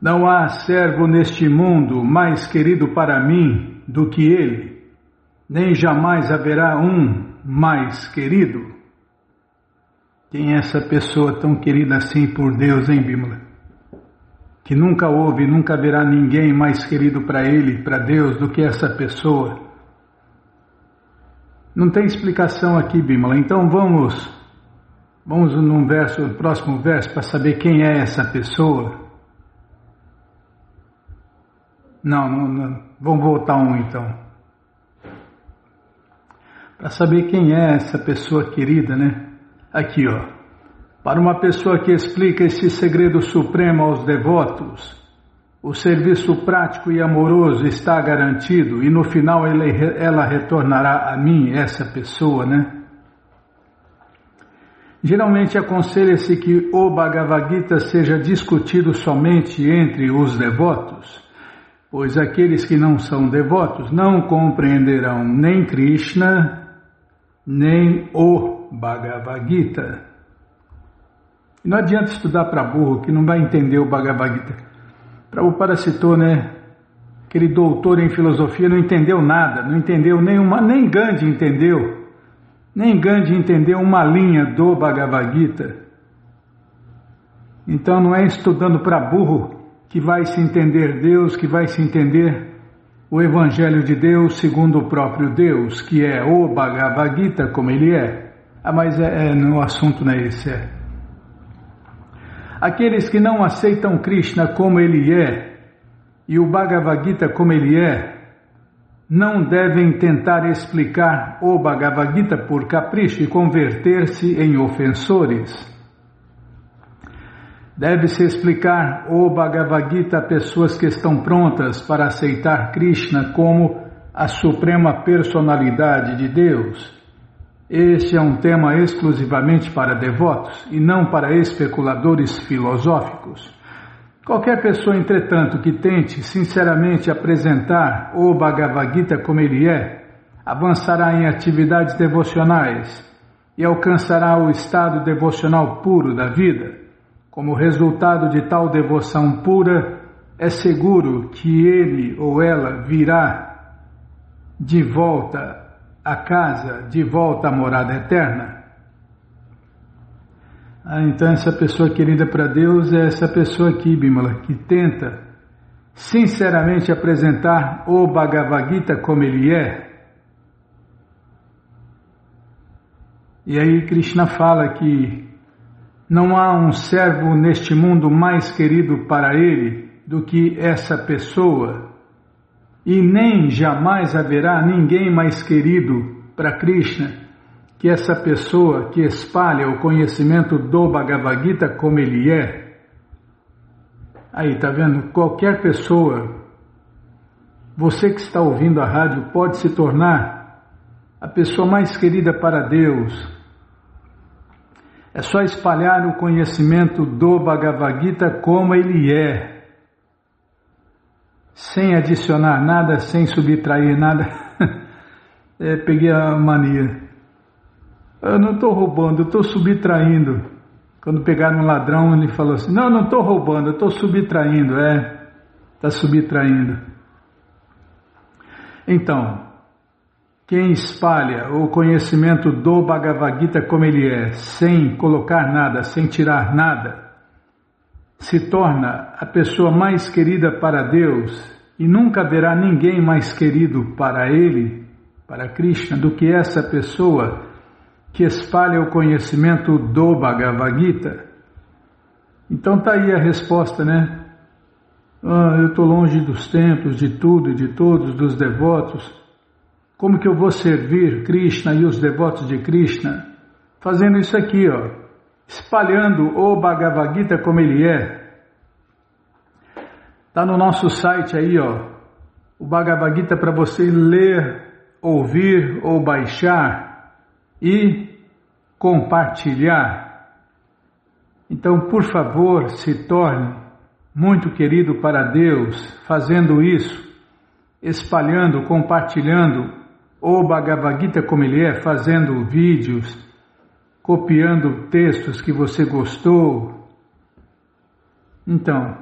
Não há servo neste mundo mais querido para mim do que ele, nem jamais haverá um mais querido. Quem é essa pessoa tão querida assim por Deus, hein, Bímola? Que nunca houve, nunca haverá ninguém mais querido para ele, para Deus, do que essa pessoa. Não tem explicação aqui, Bímola. Então vamos no próximo verso, para saber quem é essa pessoa. Não. Vamos voltar então. Para saber quem é essa pessoa querida, né? Aqui, ó. Para uma pessoa que explica esse segredo supremo aos devotos, o serviço prático e amoroso está garantido e no final ela retornará a mim, essa pessoa, né? Geralmente aconselha-se que o Bhagavad Gita seja discutido somente entre os devotos, pois aqueles que não são devotos não compreenderão nem Krishna, nem o Bhagavad Gita. Não adianta estudar para burro que não vai entender o Bhagavad Gita. Prabhupada citou, né? Aquele doutor em filosofia não entendeu nada, não entendeu nem Gandhi entendeu. Nem Gandhi entendeu uma linha do Bhagavad Gita. Então não é estudando para burro que vai se entender Deus, que vai se entender o Evangelho de Deus segundo o próprio Deus, que é o Bhagavad Gita como ele é. Mas no assunto não é esse. Aqueles que não aceitam Krishna como ele é e o Bhagavad Gita como ele é, não devem tentar explicar o Bhagavad Gita por capricho e converter-se em ofensores. Deve-se explicar o Bhagavad Gita a pessoas que estão prontas para aceitar Krishna como a suprema personalidade de Deus. Este é um tema exclusivamente para devotos e não para especuladores filosóficos. Qualquer pessoa, entretanto, que tente sinceramente apresentar o Bhagavad Gita como ele é, avançará em atividades devocionais e alcançará o estado devocional puro da vida. Como resultado de tal devoção pura, é seguro que ele ou ela virá de volta à casa, de volta à morada eterna. Então essa pessoa querida para Deus é essa pessoa aqui, Bímola, que tenta sinceramente apresentar o Bhagavad Gita como ele é. E aí Krishna fala que não há um servo neste mundo mais querido para ele do que essa pessoa, e nem jamais haverá ninguém mais querido para Krishna que essa pessoa que espalha o conhecimento do Bhagavad Gita como ele é. Aí, tá vendo? Qualquer pessoa, você que está ouvindo a rádio, pode se tornar a pessoa mais querida para Deus. É só espalhar o conhecimento do Bhagavad Gita como ele é, sem adicionar nada, sem subtrair nada. Peguei a mania. Eu não estou roubando, eu estou subtraindo. Quando pegaram um ladrão, ele falou assim, não estou roubando, eu estou subtraindo. Está subtraindo. Então, quem espalha o conhecimento do Bhagavad Gita como ele é, sem colocar nada, sem tirar nada, se torna a pessoa mais querida para Deus, e nunca haverá ninguém mais querido para ele, para Krishna, do que essa pessoa que espalha o conhecimento do Bhagavad Gita. Então está aí a resposta, né? Eu estou longe dos templos, de tudo e de todos, dos devotos. Como que eu vou servir Krishna e os devotos de Krishna? Fazendo isso aqui, ó, espalhando o Bhagavad Gita como ele é. Está no nosso site aí, ó, o Bhagavad Gita para você ler, ouvir ou baixar e compartilhar. Então, por favor, se torne muito querido para Deus, fazendo isso, espalhando, compartilhando o Bhagavad Gita como ele é, fazendo vídeos, copiando textos que você gostou. Então,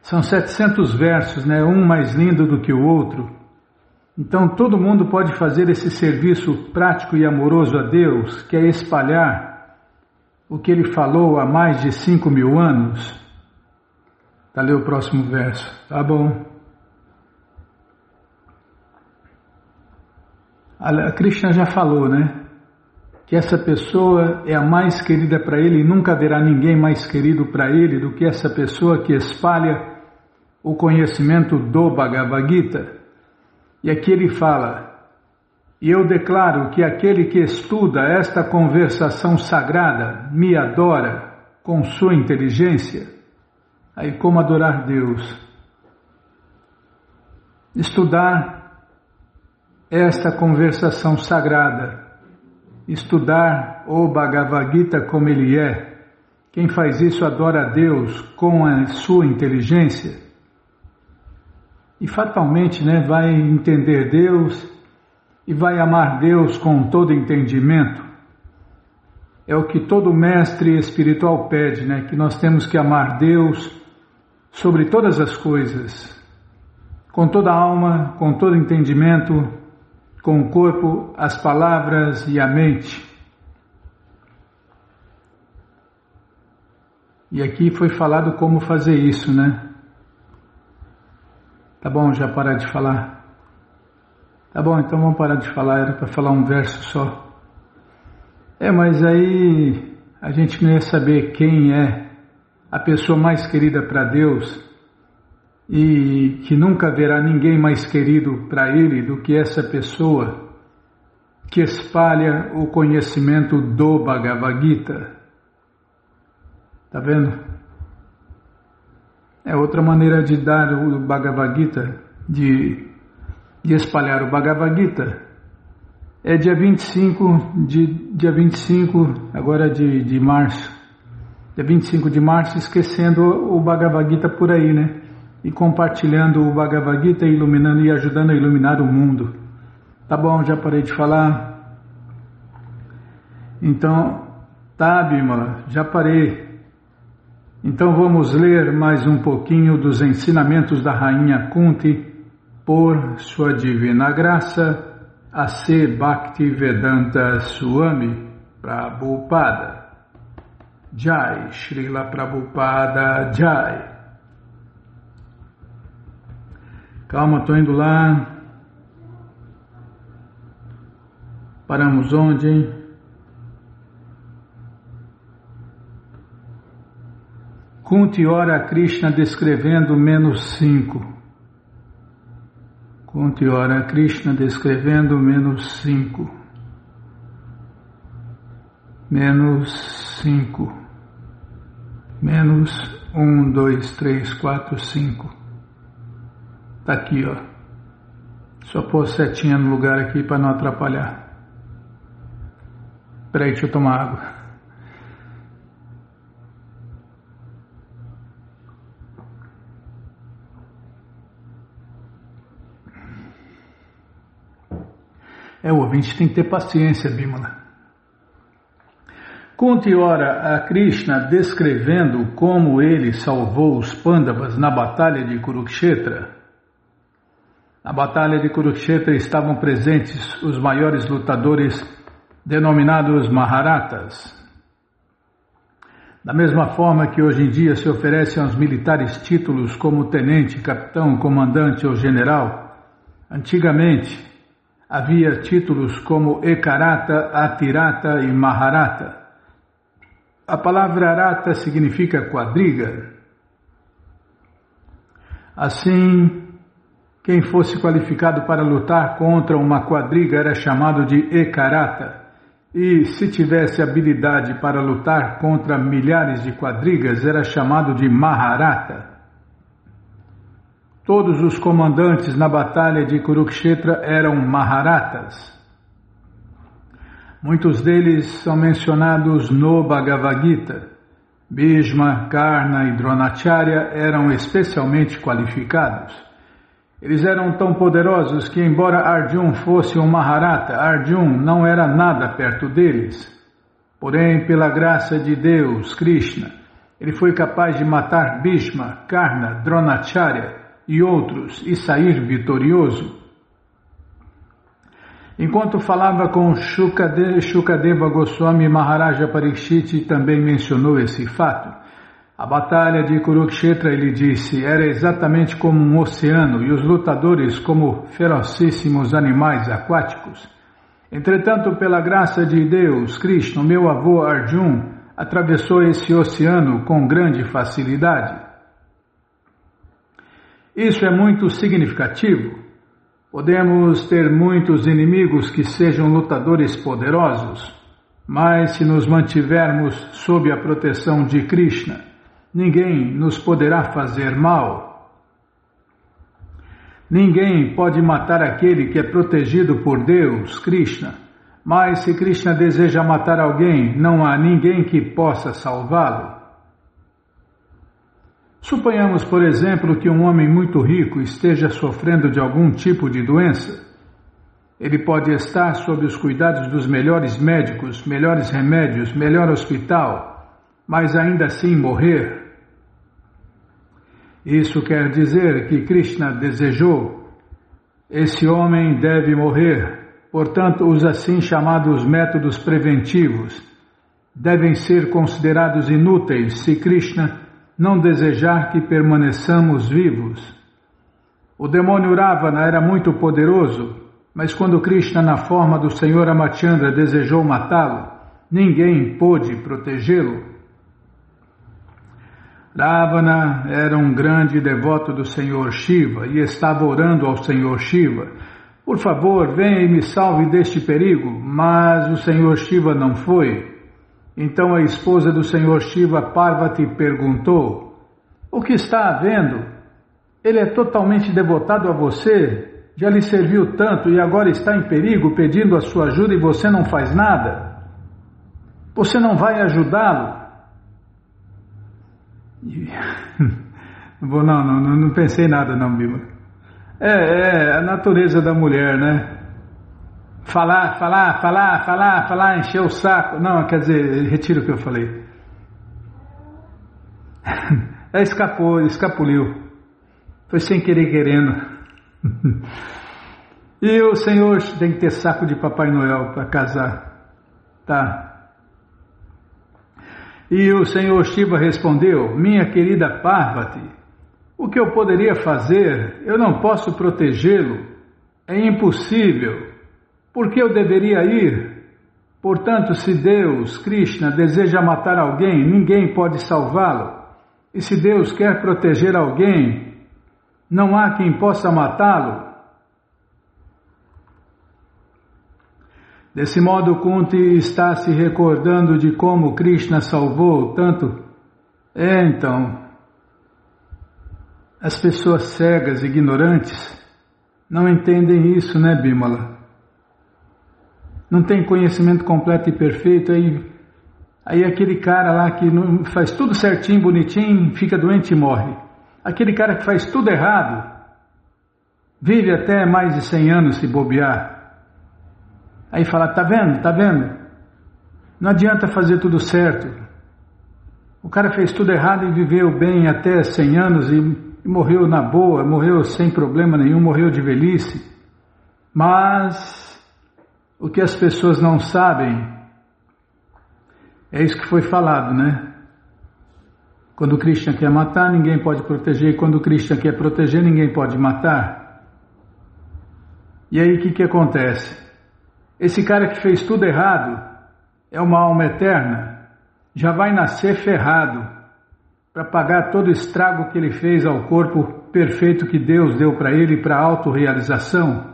São 700 versos, né? Um mais lindo do que o outro. Então todo mundo pode fazer esse serviço prático e amoroso a Deus, que é espalhar o que Ele falou há mais de 5.000 anos. Tá, lê o próximo verso. Tá bom. A Krishna já falou, né? Que essa pessoa é a mais querida para Ele e nunca haverá ninguém mais querido para Ele do que essa pessoa que espalha o conhecimento do Bhagavad Gita. E aqui ele fala: e eu declaro que aquele que estuda esta conversação sagrada me adora com sua inteligência. Aí, como adorar Deus? Estudar esta conversação sagrada, estudar o Bhagavad Gita como ele é. Quem faz isso adora a Deus com a sua inteligência. E fatalmente, né, vai entender Deus e vai amar Deus com todo entendimento. É o que todo mestre espiritual pede, né, que nós temos que amar Deus sobre todas as coisas, com toda a alma, com todo entendimento, com o corpo, as palavras e a mente. E aqui foi falado como fazer isso, né? Tá bom, já parar de falar? Tá bom, então vamos parar de falar, era para falar um verso só. Mas aí a gente não ia saber quem é a pessoa mais querida para Deus e que nunca haverá ninguém mais querido para Ele do que essa pessoa que espalha o conhecimento do Bhagavad Gita. Tá vendo? É outra maneira de dar o Bhagavad Gita, de espalhar o Bhagavad Gita. É dia 25 agora de março. Dia 25 de março, esquecendo o Bhagavad Gita por aí, né? E compartilhando o Bhagavad Gita, iluminando e ajudando a iluminar o mundo. Tá bom, já parei de falar. Então, tá, Bimala, já parei. Então vamos ler mais um pouquinho dos ensinamentos da Rainha Kunti, por sua divina graça, A.C. Bhaktivedanta Swami Prabhupada. Jai, Srila Prabhupada Jai. Calma, estou indo lá. Paramos onde, hein? Kunti ora a Krishna descrevendo -5. Kunti ora a Krishna descrevendo -5. -5. -1, 2, 3, 4, 5. Está aqui, ó. Só pôr setinha no lugar aqui para não atrapalhar. Espera aí, deixa eu tomar água. O ouvinte tem que ter paciência, Bimala. Kunti ora a Krishna descrevendo como ele salvou os Pandavas na batalha de Kurukshetra. Na batalha de Kurukshetra estavam presentes os maiores lutadores denominados Maharatas. Da mesma forma que hoje em dia se oferecem aos militares títulos como tenente, capitão, comandante ou general, antigamente havia títulos como Ekarata, Atirata e Maharata. A palavra Arata significa quadriga. Assim, quem fosse qualificado para lutar contra uma quadriga era chamado de Ekarata. E se tivesse habilidade para lutar contra milhares de quadrigas, era chamado de Maharata. Todos os comandantes na batalha de Kurukshetra eram Maharatas. Muitos deles são mencionados no Bhagavad Gita. Bhishma, Karna e Dronacharya eram especialmente qualificados. Eles eram tão poderosos que, embora Arjuna fosse um Maharata, Arjuna não era nada perto deles. Porém, pela graça de Deus, Krishna, Ele foi capaz de matar Bhishma, Karna, Dronacharya e outros e sair vitorioso. Enquanto falava com Shukadeva Goswami, Maharaja Parikshit também mencionou esse fato. A batalha de Kurukshetra, ele disse, era exatamente como um oceano e os lutadores como ferocíssimos animais aquáticos. Entretanto, pela graça de Deus, Krishna, meu avô Arjun, atravessou esse oceano com grande facilidade. Isso é muito significativo. Podemos ter muitos inimigos que sejam lutadores poderosos, mas se nos mantivermos sob a proteção de Krishna, ninguém nos poderá fazer mal. Ninguém pode matar aquele que é protegido por Deus, Krishna, mas se Krishna deseja matar alguém, não há ninguém que possa salvá-lo. Suponhamos, por exemplo, que um homem muito rico esteja sofrendo de algum tipo de doença. Ele pode estar sob os cuidados dos melhores médicos, melhores remédios, melhor hospital, mas ainda assim morrer. Isso quer dizer que Krishna desejou. Esse homem deve morrer, portanto, os assim chamados métodos preventivos devem ser considerados inúteis se Krishna não desejar que permaneçamos vivos. O demônio Ravana era muito poderoso, mas quando Krishna, na forma do Senhor Ramachandra, desejou matá-lo, ninguém pôde protegê-lo. Ravana era um grande devoto do Senhor Shiva e estava orando ao Senhor Shiva. Por favor, venha e me salve deste perigo, mas o Senhor Shiva não foi. Então a esposa do Senhor Shiva, Parvati, perguntou, o que está havendo? Ele é totalmente devotado a você, já lhe serviu tanto e agora está em perigo pedindo a sua ajuda e você não faz nada? Você não vai ajudá-lo? Não pensei nada não, Bima. É a natureza da mulher, né? Falar, encher o saco. Não, quer dizer, retiro o que eu falei. Escapuliu. Foi sem querer querendo. E o senhor tem que ter saco de Papai Noel para casar. Tá. E o senhor Shiva respondeu, minha querida Parvati, o que eu poderia fazer? Eu não posso protegê-lo. É impossível. Por que eu deveria ir? Portanto, se Deus, Krishna, deseja matar alguém, ninguém pode salvá-lo. E se Deus quer proteger alguém, não há quem possa matá-lo. Desse modo, Kunti está se recordando de como Krishna salvou tanto. Então, as pessoas cegas, ignorantes, não entendem isso, né, Bimala? Não tem conhecimento completo e perfeito, aí aquele cara lá que não faz tudo certinho, bonitinho, fica doente e morre. Aquele cara que faz tudo errado, vive até mais de 100 anos se bobear. Aí fala, tá vendo? Não adianta fazer tudo certo. O cara fez tudo errado e viveu bem até 100 anos e morreu na boa, morreu sem problema nenhum, morreu de velhice. Mas o que as pessoas não sabem é isso que foi falado, né? Quando Krishna quer matar, ninguém pode proteger. E quando Krishna quer proteger, ninguém pode matar. E aí o que acontece? Esse cara que fez tudo errado é uma alma eterna, já vai nascer ferrado para pagar todo o estrago que ele fez ao corpo perfeito que Deus deu para ele para a autorrealização.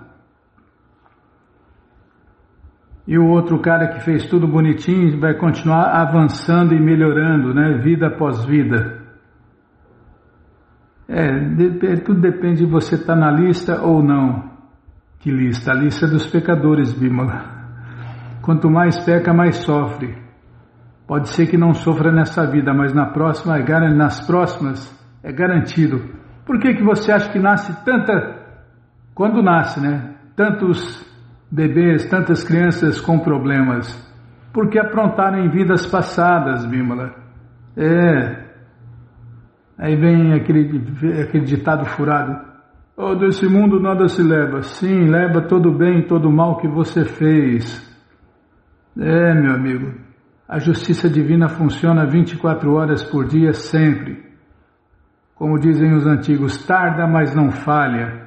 E o outro cara que fez tudo bonitinho vai continuar avançando e melhorando, né? Vida após vida. Tudo depende de você estar na lista ou não. Que lista? A lista dos pecadores, Bimala. Quanto mais peca, mais sofre. Pode ser que não sofra nessa vida, mas nas próximas é garantido. Por que você acha que nasce quando nasce, né? Tantos bebês, tantas crianças com problemas? Porque aprontaram em vidas passadas, Bimala. Aí vem aquele ditado furado: oh, desse mundo nada se leva. Sim, leva todo o bem e todo o mal que você fez. Meu amigo, a justiça divina funciona 24 horas por dia sempre. Como dizem os antigos, tarda, mas não falha.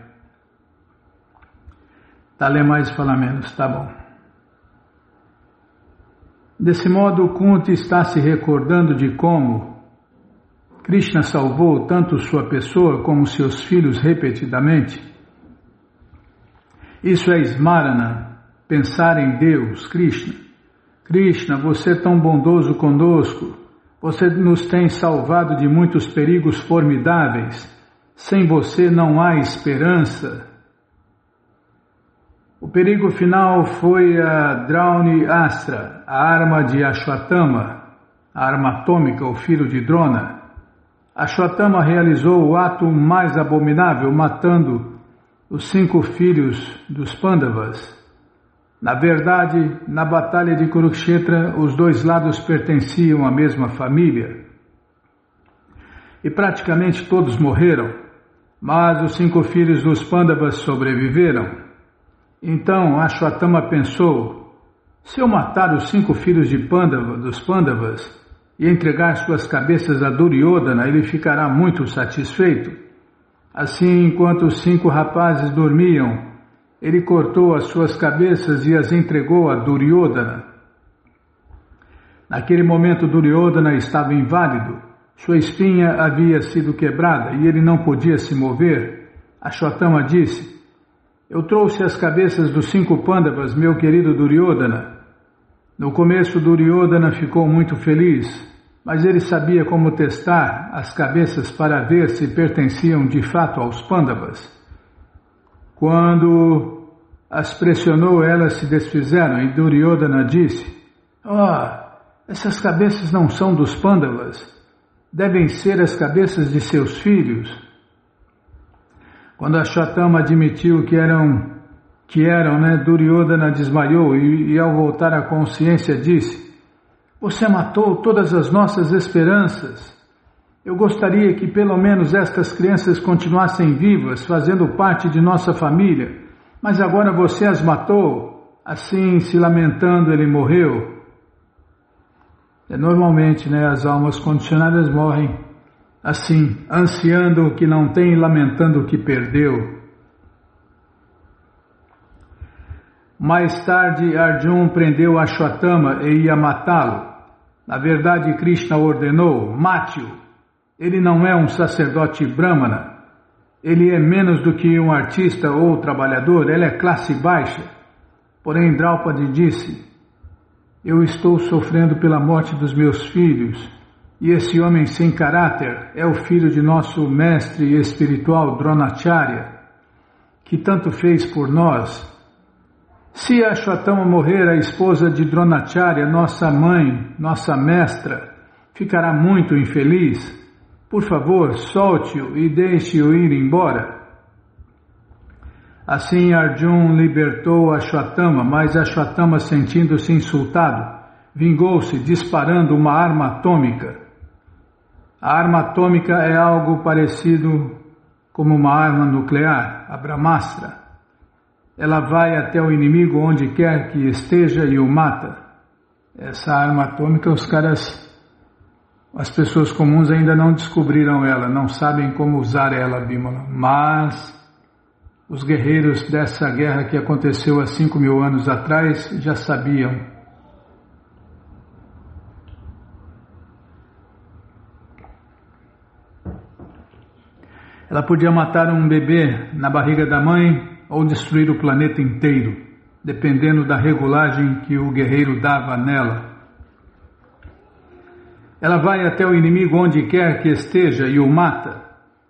Tá, lê mais e fala menos, tá bom. Desse modo, Kunti está se recordando de como Krishna salvou tanto sua pessoa como seus filhos repetidamente. Isso é Smarana, pensar em Deus, Krishna. Krishna, você é tão bondoso conosco, você nos tem salvado de muitos perigos formidáveis. Sem você não há esperança. O perigo final foi a Drauni Astra, a arma de Ashwatthama, a arma atômica, o filho de Drona. Ashwatthama realizou o ato mais abominável, matando os 5 filhos dos Pandavas. Na verdade, na batalha de Kurukshetra, os 2 lados pertenciam à mesma família. E praticamente todos morreram, mas os 5 filhos dos Pandavas sobreviveram. Então Ashwatthama pensou: se eu matar os 5 filhos dos Pandavas e entregar suas cabeças a Duryodhana, ele ficará muito satisfeito. Assim, enquanto os 5 rapazes dormiam, ele cortou as suas cabeças e as entregou a Duryodhana. Naquele momento Duryodhana estava inválido, sua espinha havia sido quebrada e ele não podia se mover. Ashwatthama disse: eu trouxe as cabeças dos 5 Pandavas, meu querido Duryodhana. No começo Duryodhana ficou muito feliz, mas ele sabia como testar as cabeças para ver se pertenciam de fato aos Pandavas. Quando as pressionou, elas se desfizeram e Duryodhana disse: essas cabeças não são dos Pandavas, devem ser as cabeças de seus filhos. Quando Ashwatthama admitiu que eram, Duryodhana desmaiou e ao voltar à consciência disse: você matou todas as nossas esperanças. Eu gostaria que pelo menos estas crianças continuassem vivas, fazendo parte de nossa família, mas agora você as matou. Assim, se lamentando, ele morreu. Normalmente, as almas condicionadas morrem assim, ansiando o que não tem e lamentando o que perdeu. Mais tarde, Arjuna prendeu Ashwatthama e ia matá-lo. Na verdade, Krishna ordenou: mate-o. Ele não é um sacerdote brahmana. Ele é menos do que um artista ou trabalhador, ele é classe baixa. Porém, Draupadi disse: eu estou sofrendo pela morte dos meus filhos. E esse homem sem caráter é o filho de nosso mestre espiritual Dronacharya, que tanto fez por nós. Se Ashwatthama morrer, a esposa de Dronacharya, nossa mãe, nossa mestra, ficará muito infeliz. Por favor, solte-o e deixe-o ir embora. Assim Arjuna libertou Ashwatthama, mas Ashwatthama, sentindo-se insultado, vingou-se disparando uma arma atômica. A arma atômica é algo parecido como uma arma nuclear, a Brahmastra. Ela vai até o inimigo onde quer que esteja e o mata. Essa arma atômica, as pessoas comuns ainda não descobriram ela, não sabem como usar ela, Bimala. Mas os guerreiros dessa guerra que aconteceu há 5.000 anos atrás já sabiam. Ela podia matar um bebê na barriga da mãe ou destruir o planeta inteiro, dependendo da regulagem que o guerreiro dava nela. Ela vai até o inimigo onde quer que esteja e o mata.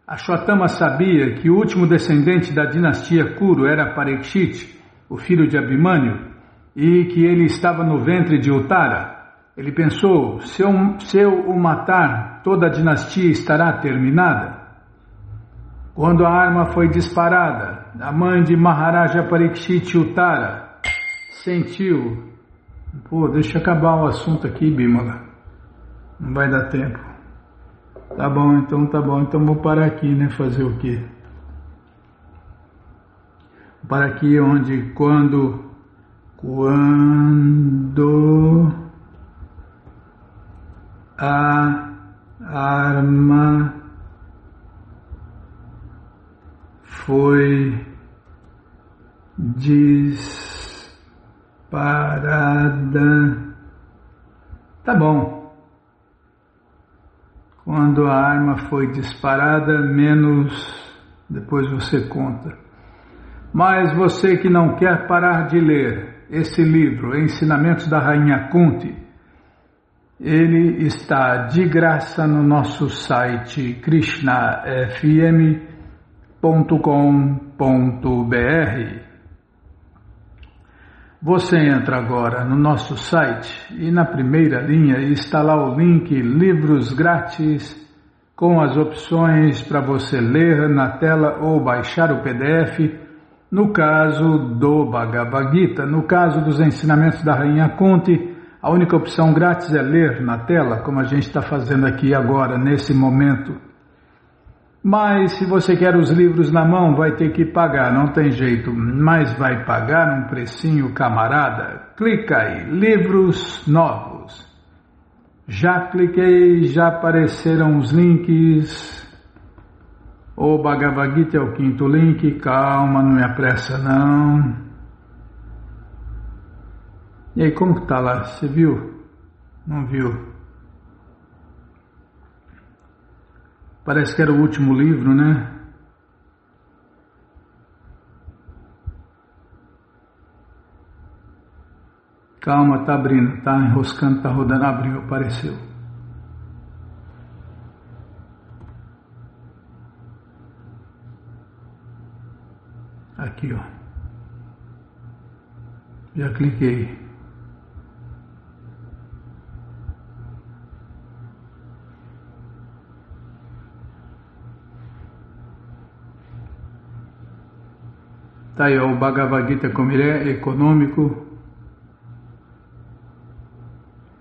Ashwatthama sabia que o último descendente da dinastia Kuru era Parikshit, o filho de Abhimanyu, e que ele estava no ventre de Uttara. Ele pensou: se eu o matar, toda a dinastia estará terminada. Quando a arma foi disparada, a mãe de Maharaja Parikshit, Uttara, sentiu... Deixa eu acabar o assunto aqui, Bimala. Não vai dar tempo. Tá bom, então tá bom. Então vou parar aqui, né? Fazer o quê? Vou parar aqui onde, quando a arma foi disparada. Tá bom. Quando a arma foi disparada, menos depois você conta. Mas você que não quer parar de ler esse livro, Ensinamentos da Rainha Kunti, ele está de graça no nosso site krishnafm.com.br. Você entra agora no nosso site e na primeira linha está lá o link Livros Grátis com as opções para você ler na tela ou baixar o PDF, no caso do Bhagavad Gita. No caso dos ensinamentos da Rainha Kunti, a única opção grátis é ler na tela, como a gente está fazendo aqui agora, nesse momento. Mas se você quer os livros na mão, vai ter que pagar, não tem jeito, mas vai pagar um precinho camarada. Clica aí, livros novos. Já cliquei, já apareceram os links. O Bhagavad Gita é o 5º link, calma, não me apressa não. E aí, como que tá lá? Você viu? Não viu? Parece que era o último livro, né? Calma, tá abrindo, tá enroscando, tá rodando, abriu, apareceu. Aqui, ó. Já cliquei. Tá aí, ó, o Bhagavad Gita como ele é, econômico.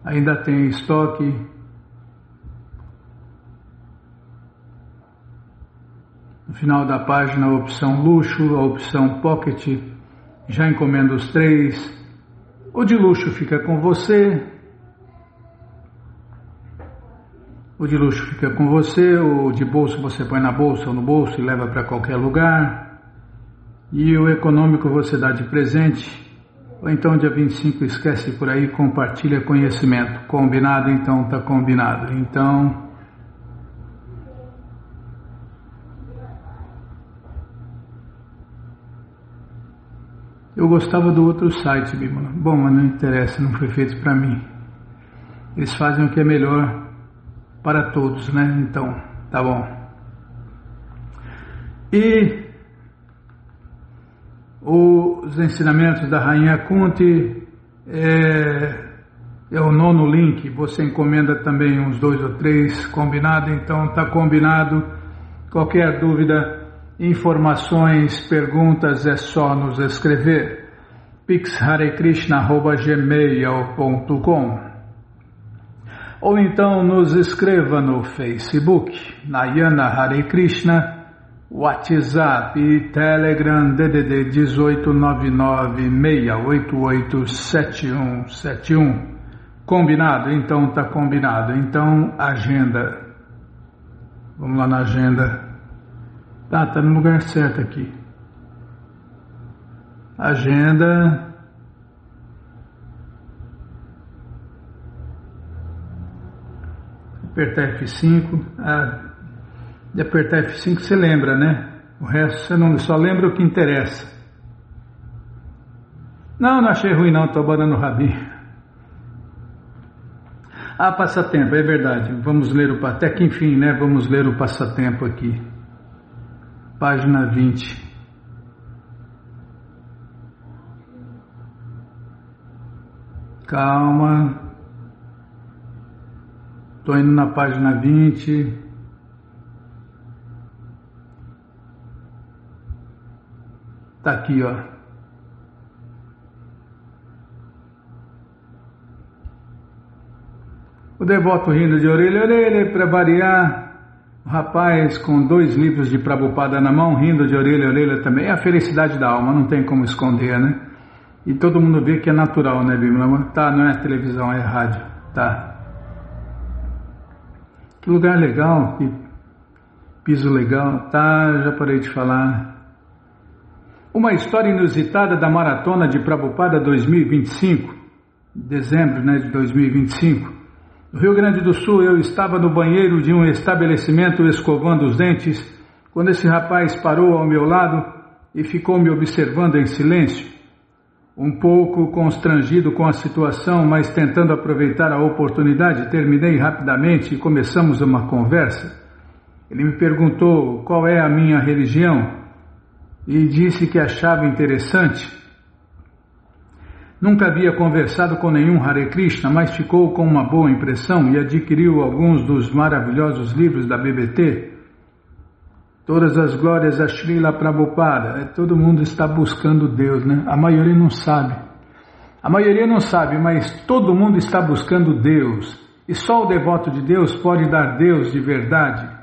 Ainda tem estoque. No final da página, a opção luxo, a opção pocket. Já encomenda os 3. O de luxo fica com você. O de luxo fica com você. O de bolso você põe na bolsa ou no bolso e leva para qualquer lugar. E o econômico você dá de presente. Ou então dia 25 esquece por aí, compartilha conhecimento. Combinado? Então tá combinado. Então eu gostava do outro site, Bímola. Bom, mas não interessa, não foi feito para mim. Eles fazem o que é melhor para todos, né? Então, tá bom. E os ensinamentos da Rainha Kunti é o 9º link. Você encomenda também uns 2 ou 3, combinado? Então tá combinado. Qualquer dúvida, informações, perguntas, é só nos escrever. pixharekrishna@gmail.com ou então nos escreva no Facebook, Nayana Hare Krishna, WhatsApp e Telegram DDD 18996887171. Combinado? Então tá combinado. Então agenda. Vamos lá na agenda. Tá no lugar certo aqui. Agenda. Apertar F5. De apertar F5 você lembra, né? O resto você não só lembra o que interessa. Não achei ruim não, tô abanando o rabinho. Passatempo, é verdade. Vamos ler até que enfim, né? Vamos ler o passatempo aqui. Página 20. Calma. Estou indo na página 20. Está aqui, ó. O devoto rindo de orelha a orelha para variar. O rapaz com 2 livros de Prabhupada na mão, rindo de orelha a orelha também. É a felicidade da alma, não tem como esconder, né? E todo mundo vê que é natural, né, Bimala? Tá, não é televisão, é rádio. Tá. Que lugar legal, que piso legal. Tá, já parei de falar. Uma história inusitada da Maratona de Prabhupada 2025, dezembro, né, de 2025. No Rio Grande do Sul, eu estava no banheiro de um estabelecimento escovando os dentes, quando esse rapaz parou ao meu lado e ficou me observando em silêncio. Um pouco constrangido com a situação, mas tentando aproveitar a oportunidade, terminei rapidamente e começamos uma conversa. Ele me perguntou qual é a minha religião e disse que achava interessante. Nunca havia conversado com nenhum Hare Krishna, mas ficou com uma boa impressão e adquiriu alguns dos maravilhosos livros da BBT. Todas as glórias a Srila Prabhupada. Todo mundo está buscando Deus, né? A maioria não sabe. A maioria não sabe, mas todo mundo está buscando Deus. E só o devoto de Deus pode dar Deus de verdade.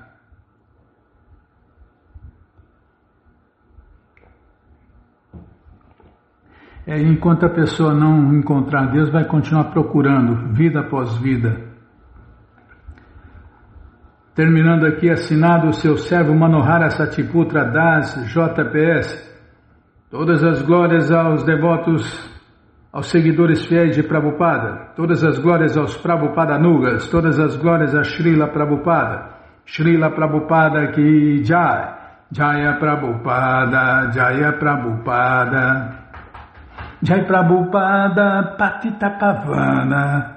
Enquanto a pessoa não encontrar Deus, vai continuar procurando, vida após vida. Terminando aqui, assinado o seu servo Manohara Satiputra Das, JPS. Todas as glórias aos devotos, aos seguidores fiéis de Prabhupada. Todas as glórias aos Prabhupadanugas. Todas as glórias a Srila Prabhupada. Srila Prabhupada ki Jai. Jaya Prabhupada, Jaya Prabhupada. Jai Prabhupada, Patita Pavana.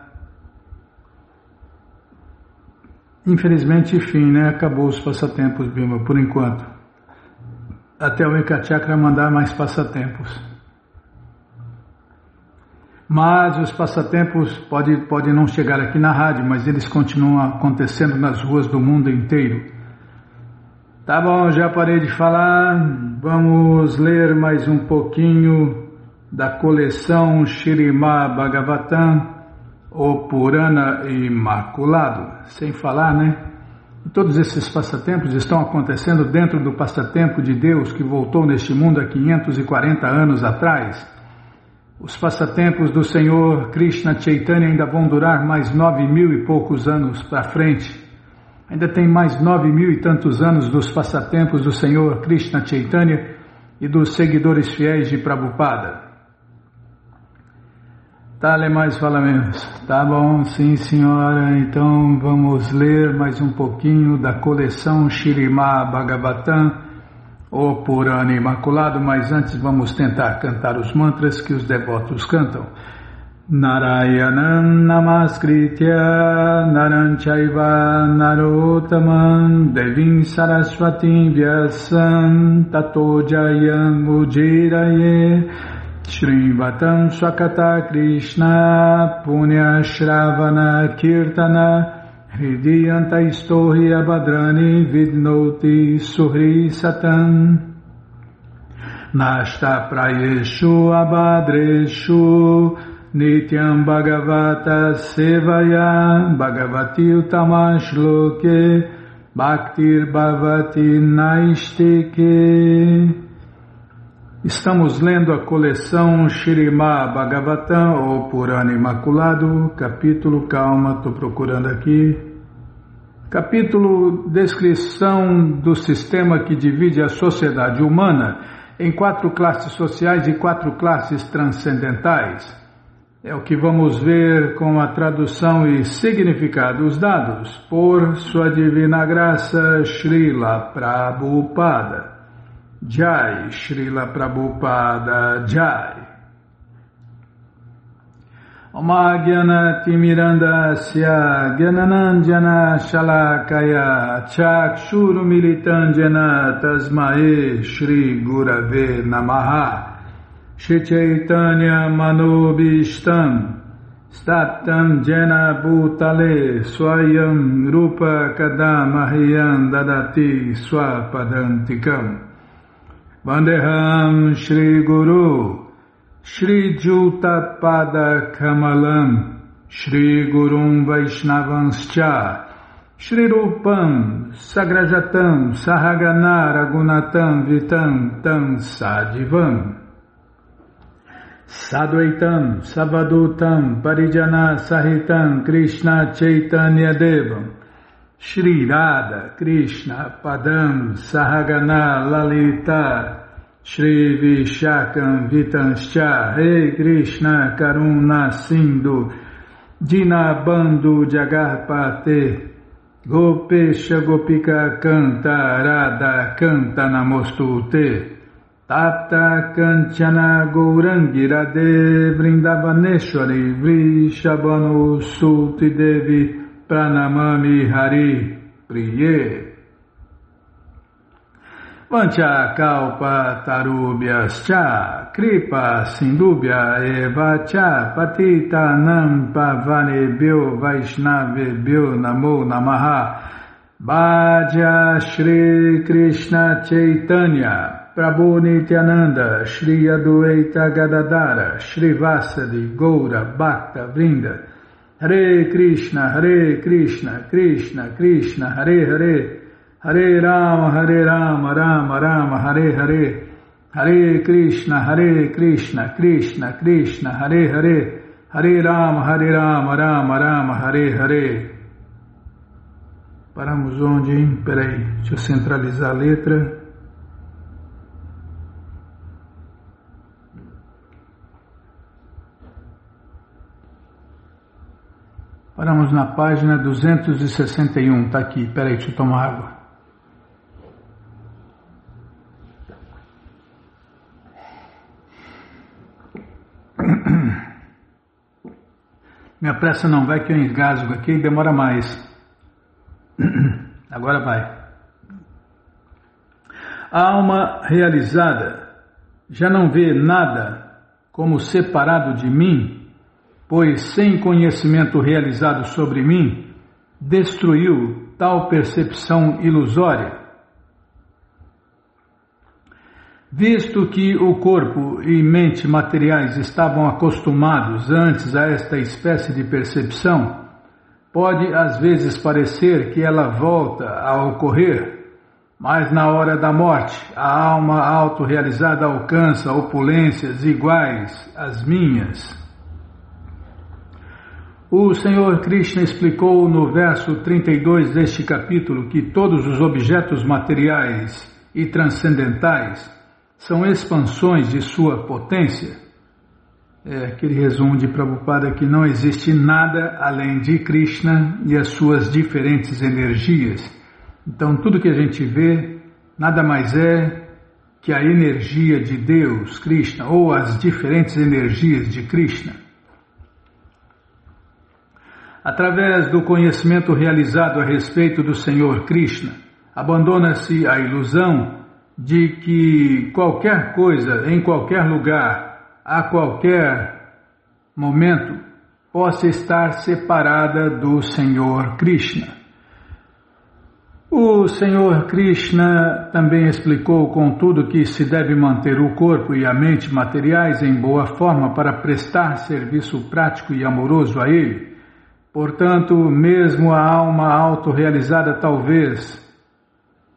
Infelizmente, fim, né? Acabou os passatempos, Bima, por enquanto. Até o Ekachakra mandar mais passatempos. Mas os passatempos podem não chegar aqui na rádio, mas eles continuam acontecendo nas ruas do mundo inteiro. Tá bom, já parei de falar. Vamos ler mais um pouquinho da coleção Śrīmad Bhagavatam, o Purana Imaculado. Sem falar, né? Todos esses passatempos estão acontecendo dentro do passatempo de Deus que voltou neste mundo há 540 anos atrás. Os passatempos do Senhor Krishna Chaitanya ainda vão durar mais 9.000 e poucos anos para frente. Ainda tem mais 9.000 e tantos anos dos passatempos do Senhor Krishna Chaitanya e dos seguidores fiéis de Prabhupada. Tá, lê mais, fala menos. Tá bom, sim senhora. Então vamos ler mais um pouquinho da coleção Śrīmad Bhagavatam, o Purana Imaculado, mas antes vamos tentar cantar os mantras que os devotos cantam. Narayanam Namaskritya Naram Chaiva Narottamam Devim Saraswatim Vyasam Tato Jayam Ujiraye Shrivatam Swakata Krishna Punya Shravana Kirtana Hridiyanta Istohi Abhadrani Vidnoti Suhri Satam Nashta Prayeshu Abhadreshu Nityam Bhagavata Sevaya Bhagavati Utamash Loke Bhaktir Bhavati Naistike. Estamos lendo a coleção Śrīmad Bhagavatam, o Purana Imaculado, capítulo, calma, estou procurando aqui, capítulo Descrição do sistema que divide a sociedade humana em 4 classes sociais e 4 classes transcendentais. É o que vamos ver com a tradução e significados dados por Sua Divina Graça Srila Prabhupada. Jai, Srila Prabhupada, Jai. Omagyanatimirandasya Gyananandjana Shalakaya Chakshurumilitandjana Tasmae Shri Gurave Namaha Shri Chaitanya Manobishtam Staptam Jena Bhutale Swayam Rupa Kadamahyam Dadati Swapadantikam Vandeham Shri Guru Shri Jutapada Kamalam Shri Gurum Vaishnavanscha Shri Rupam Sagrajatam Sahagana Ragunatam Vitam Tam Sadivam Sadvaitam Savadutam Parijana Sahitam Krishna Chaitanya Devam Shri Radha Krishna Padam Sahagana Lalita Shri Vishakam Vitanscha Rei Krishna Karuna Sindhu Dinabandhu Jagarpate Gopesha Gopika Canta Radha Canta Namostute Tapta Kanchana Gourangi Radhe Vrindavaneshwari Vrishabhanu Suti Devi Pranamami Hari Priye Vancha Kalpa Tarubhyascha Kripa Sindubhya Eva Cha Patita Nam Pavanebhyo Vaishnavebhyo Namo Namaha Bhaja Shri Krishna Chaitanya Prabhu Nityananda Shri Adwaita Gadadara Shri Vasadi Goura Bhakta Vrinda Hare Krishna Krishna Krishna Hare Hare Hare Rama Rama Rama Hare Hare Hare Krishna Krishna Krishna Hare Hare Hare Rama Rama Rama Hare Hare. Paramos onde, hein? Peraí, deixa eu centralizar a letra. Paramos na página 261, está aqui. Peraí, deixa eu tomar água. Minha pressa não vai que eu engasgo aqui e demora mais. Agora vai. A alma realizada já não vê nada como separado de mim, pois sem conhecimento realizado sobre mim, destruiu tal percepção ilusória. Visto que o corpo e mente materiais estavam acostumados antes a esta espécie de percepção, pode às vezes parecer que ela volta a ocorrer, mas na hora da morte a alma autorrealizada alcança opulências iguais às minhas. O Senhor Krishna explicou no verso 32 deste capítulo que todos os objetos materiais e transcendentais são expansões de sua potência. É aquele resumo de Prabhupada que não existe nada além de Krishna e as suas diferentes energias. Então tudo que a gente vê nada mais é que a energia de Deus, Krishna, ou as diferentes energias de Krishna. Através do conhecimento realizado a respeito do Senhor Krishna, abandona-se a ilusão de que qualquer coisa, em qualquer lugar, a qualquer momento, possa estar separada do Senhor Krishna. O Senhor Krishna também explicou, contudo, que se deve manter o corpo e a mente materiais em boa forma para prestar serviço prático e amoroso a Ele. Portanto, mesmo a alma autorrealizada talvez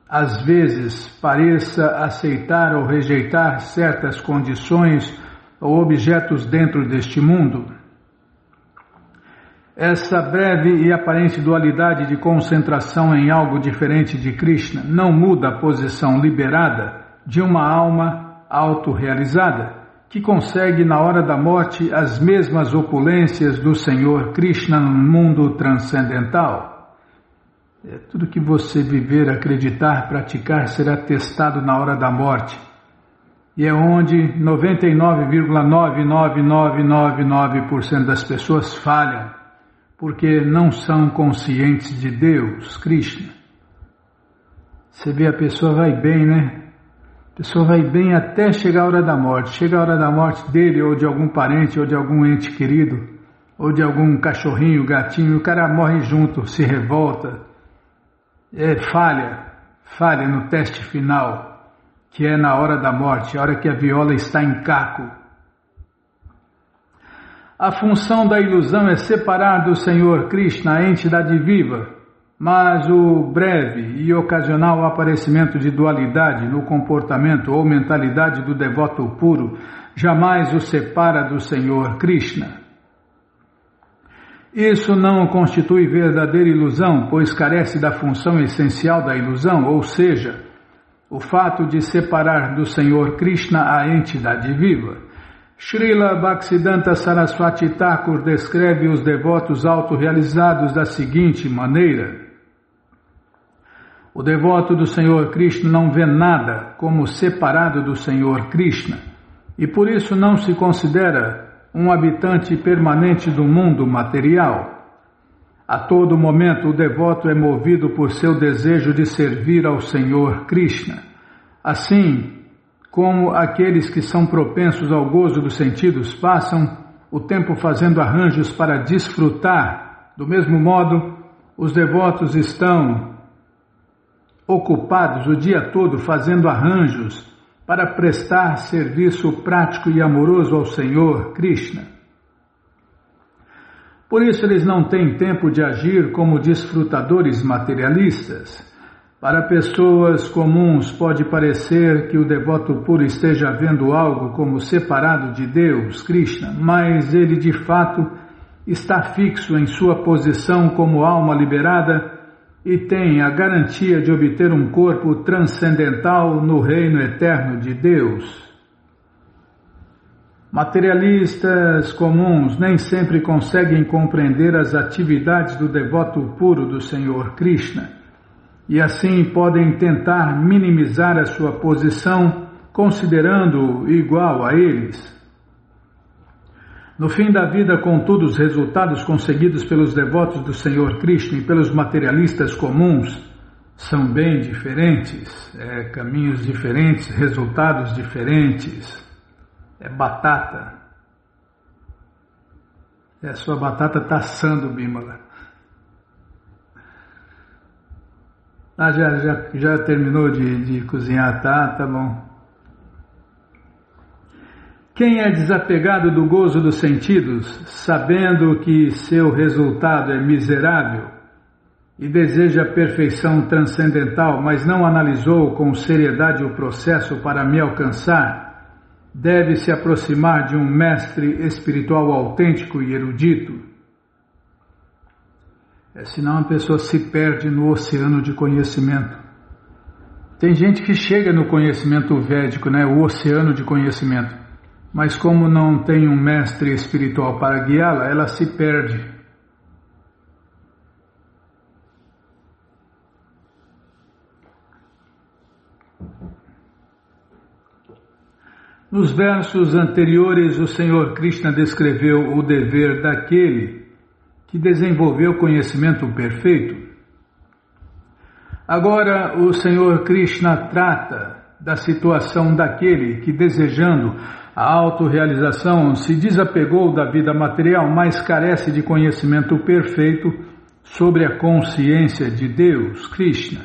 às vezes pareça aceitar ou rejeitar certas condições ou objetos dentro deste mundo. Essa breve e aparente dualidade de concentração em algo diferente de Krishna não muda a posição liberada de uma alma autorrealizada, que consegue na hora da morte as mesmas opulências do Senhor Krishna no mundo transcendental. Tudo que você viver, acreditar, praticar será testado na hora da morte. E é onde 99,99999% das pessoas falham, porque não são conscientes de Deus, Krishna. Você vê, a pessoa vai bem, né? A pessoa vai bem até chegar a hora da morte. Chega a hora da morte dele, ou de algum parente, ou de algum ente querido, ou de algum cachorrinho, gatinho, o cara morre junto, se revolta. Falha no teste final, que é na hora da morte, a hora que a viola está em caco. A função da ilusão é separar do Senhor Krishna a entidade viva, mas o breve e ocasional aparecimento de dualidade no comportamento ou mentalidade do devoto puro jamais o separa do Senhor Krishna. Isso não constitui verdadeira ilusão, pois carece da função essencial da ilusão, ou seja, o fato de separar do Senhor Krishna a entidade viva. Srila Bhaktisiddhanta Saraswati Thakur descreve os devotos autorrealizados da seguinte maneira: o devoto do Senhor Krishna não vê nada como separado do Senhor Krishna e por isso não se considera um habitante permanente do mundo material. A todo momento o devoto é movido por seu desejo de servir ao Senhor Krishna. Assim como aqueles que são propensos ao gozo dos sentidos passam o tempo fazendo arranjos para desfrutar, do mesmo modo, os devotos estão ocupados o dia todo fazendo arranjos para prestar serviço prático e amoroso ao Senhor Krishna. Por isso eles não têm tempo de agir como desfrutadores materialistas. Para pessoas comuns pode parecer que o devoto puro esteja vendo algo como separado de Deus, Krishna, mas ele de fato está fixo em sua posição como alma liberada e tem a garantia de obter um corpo transcendental no reino eterno de Deus. Materialistas comuns nem sempre conseguem compreender as atividades do devoto puro do Senhor Krishna e assim podem tentar minimizar a sua posição considerando-o igual a eles. No fim da vida, contudo, os resultados conseguidos pelos devotos do Senhor Krishna e pelos materialistas comuns são bem diferentes, caminhos diferentes, resultados diferentes. É batata. Sua batata está assando, Bimala. Já terminou de cozinhar, tá bom. Quem é desapegado do gozo dos sentidos, sabendo que seu resultado é miserável e deseja a perfeição transcendental, mas não analisou com seriedade o processo para me alcançar, deve se aproximar de um mestre espiritual autêntico e erudito. Senão a pessoa se perde no oceano de conhecimento. Tem gente que chega no conhecimento védico, o oceano de conhecimento. Mas como não tem um mestre espiritual para guiá-la, ela se perde. Nos versos anteriores, o Senhor Krishna descreveu o dever daquele que desenvolveu conhecimento perfeito. Agora, o Senhor Krishna trata da situação daquele que, desejando a autorrealização, se desapegou da vida material, mas carece de conhecimento perfeito sobre a consciência de Deus, Krishna.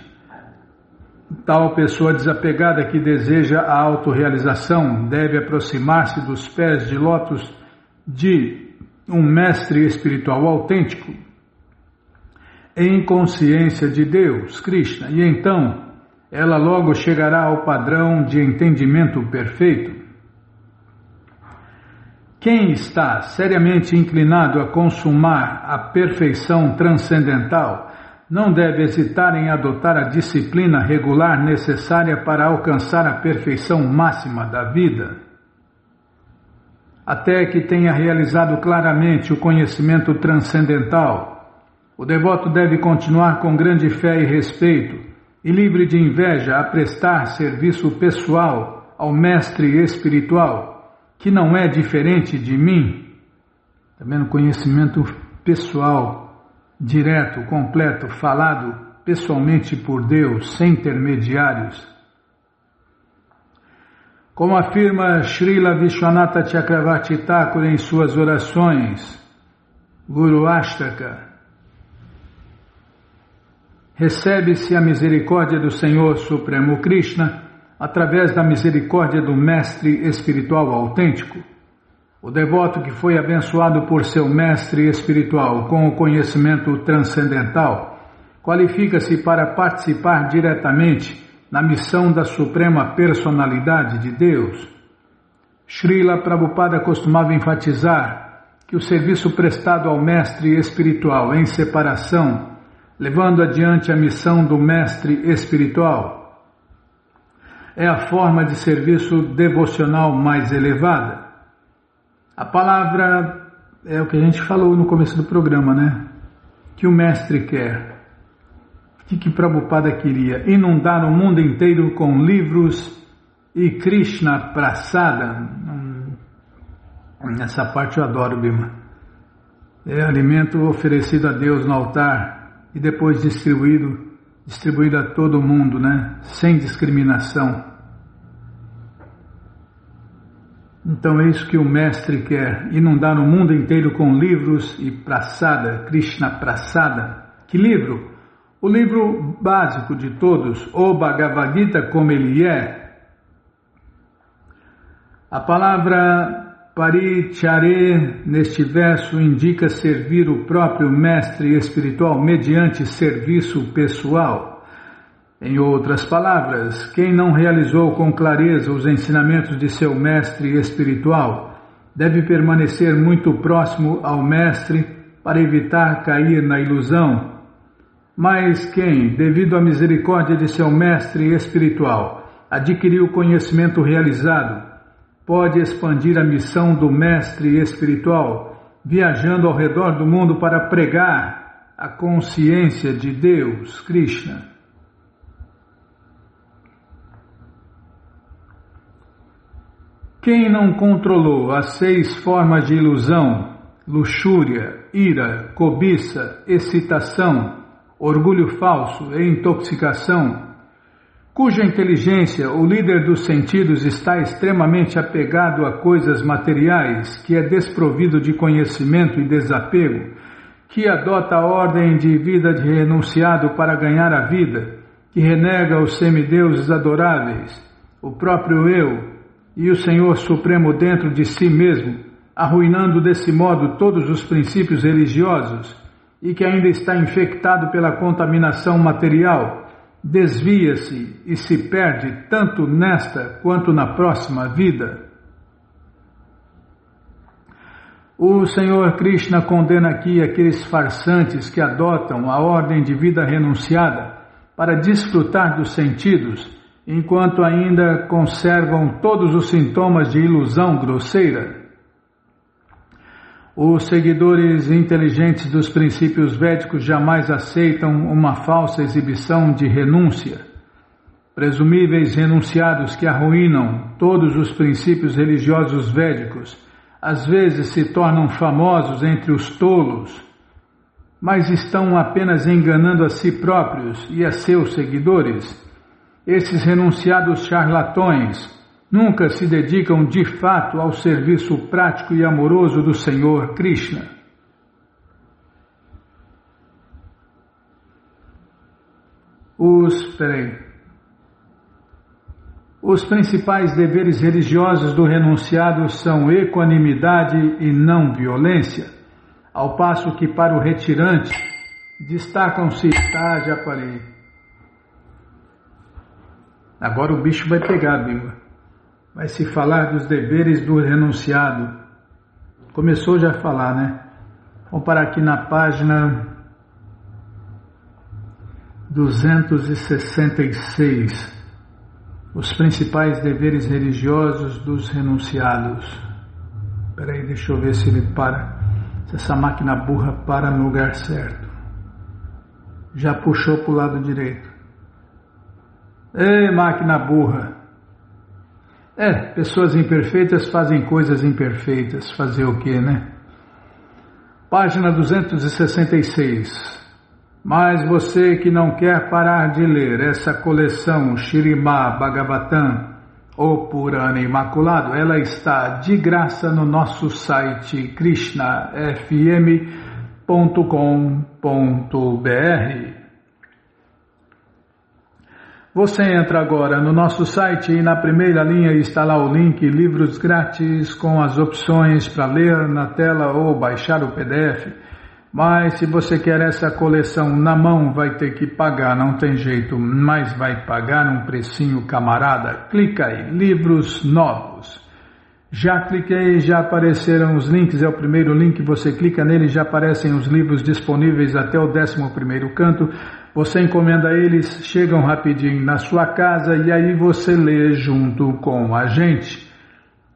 Tal pessoa desapegada que deseja a autorrealização deve aproximar-se dos pés de lótus de um mestre espiritual autêntico, em consciência de Deus, Krishna, e então ela logo chegará ao padrão de entendimento perfeito. Quem está seriamente inclinado a consumar a perfeição transcendental não deve hesitar em adotar a disciplina regular necessária para alcançar a perfeição máxima da vida. Até que tenha realizado claramente o conhecimento transcendental, o devoto deve continuar com grande fé e respeito e livre de inveja a prestar serviço pessoal ao mestre espiritual, que não é diferente de mim. Também no conhecimento pessoal, direto, completo, falado pessoalmente por Deus, sem intermediários. Como afirma Srila Vishwanatha Chakravarti Thakur em suas orações, Guru Ashtaka, recebe-se a misericórdia do Senhor Supremo Krishna através da misericórdia do mestre espiritual autêntico. O devoto que foi abençoado por seu mestre espiritual com o conhecimento transcendental qualifica-se para participar diretamente na missão da Suprema Personalidade de Deus. Srila Prabhupada costumava enfatizar que o serviço prestado ao mestre espiritual em separação, levando adiante a missão do mestre espiritual, é a forma de serviço devocional mais elevada. A palavra é o que a gente falou no começo do programa, né? Que o mestre quer. O que Prabhupada queria? Inundar o mundo inteiro com livros e Krishna Prasada. Essa parte eu adoro, Bima. É alimento oferecido a Deus no altar e depois distribuído a todo mundo, né? Sem discriminação. Então é isso que o mestre quer, inundar o mundo inteiro com livros e Prasada, Krishna Prasada. Que livro? O livro básico de todos, o Bhagavad Gita como ele é. A palavra Parichare neste verso indica servir o próprio mestre espiritual mediante serviço pessoal. Em outras palavras, quem não realizou com clareza os ensinamentos de seu mestre espiritual deve permanecer muito próximo ao mestre para evitar cair na ilusão. Mas quem, devido à misericórdia de seu mestre espiritual, adquiriu o conhecimento realizado, pode expandir a missão do mestre espiritual, viajando ao redor do mundo para pregar a consciência de Deus, Krishna. Quem não controlou as 6 formas de ilusão, luxúria, ira, cobiça, excitação, orgulho falso e intoxicação, cuja inteligência, o líder dos sentidos, está extremamente apegado a coisas materiais, que é desprovido de conhecimento e desapego, que adota a ordem de vida de renunciado para ganhar a vida, que renega os semideuses adoráveis, o próprio eu e o Senhor Supremo dentro de si mesmo, arruinando desse modo todos os princípios religiosos, e que ainda está infectado pela contaminação material, desvia-se e se perde tanto nesta quanto na próxima vida. O Senhor Krishna condena aqui aqueles farsantes que adotam a ordem de vida renunciada para desfrutar dos sentidos, enquanto ainda conservam todos os sintomas de ilusão grosseira. Os seguidores inteligentes dos princípios védicos jamais aceitam uma falsa exibição de renúncia. Presumíveis renunciados que arruinam todos os princípios religiosos védicos, às vezes se tornam famosos entre os tolos, mas estão apenas enganando a si próprios e a seus seguidores. Esses renunciados charlatões nunca se dedicam de fato ao serviço prático e amoroso do Senhor Krishna. Os principais deveres religiosos do renunciado são equanimidade e não violência, ao passo que para o retirante destacam-se... já parei. Agora o bicho vai pegar, Bima. Vai se falar dos deveres do renunciado. Começou já a falar, né? Vamos parar aqui na página 266. Os principais deveres religiosos dos renunciados. Espera aí, deixa eu ver se ele para. Se essa máquina burra para no lugar certo. Já puxou para o lado direito. Ei, máquina burra! Pessoas imperfeitas fazem coisas imperfeitas. Fazer o quê, né? Página 266. Mas você que não quer parar de ler essa coleção Śrīmad Bhagavatam, ou Purana Imaculado, ela está de graça no nosso site krishnafm.com.br. Você entra agora no nosso site e na primeira linha está lá o link Livros Grátis com as opções para ler na tela ou baixar o PDF. Mas se você quer essa coleção na mão, vai ter que pagar, não tem jeito, mas vai pagar um precinho camarada. Clica aí, livros novos. Já cliquei, já apareceram os links, é o primeiro link, você clica nele, já aparecem os livros disponíveis até o 11º canto. Você encomenda eles, chegam rapidinho na sua casa e aí você lê junto com a gente.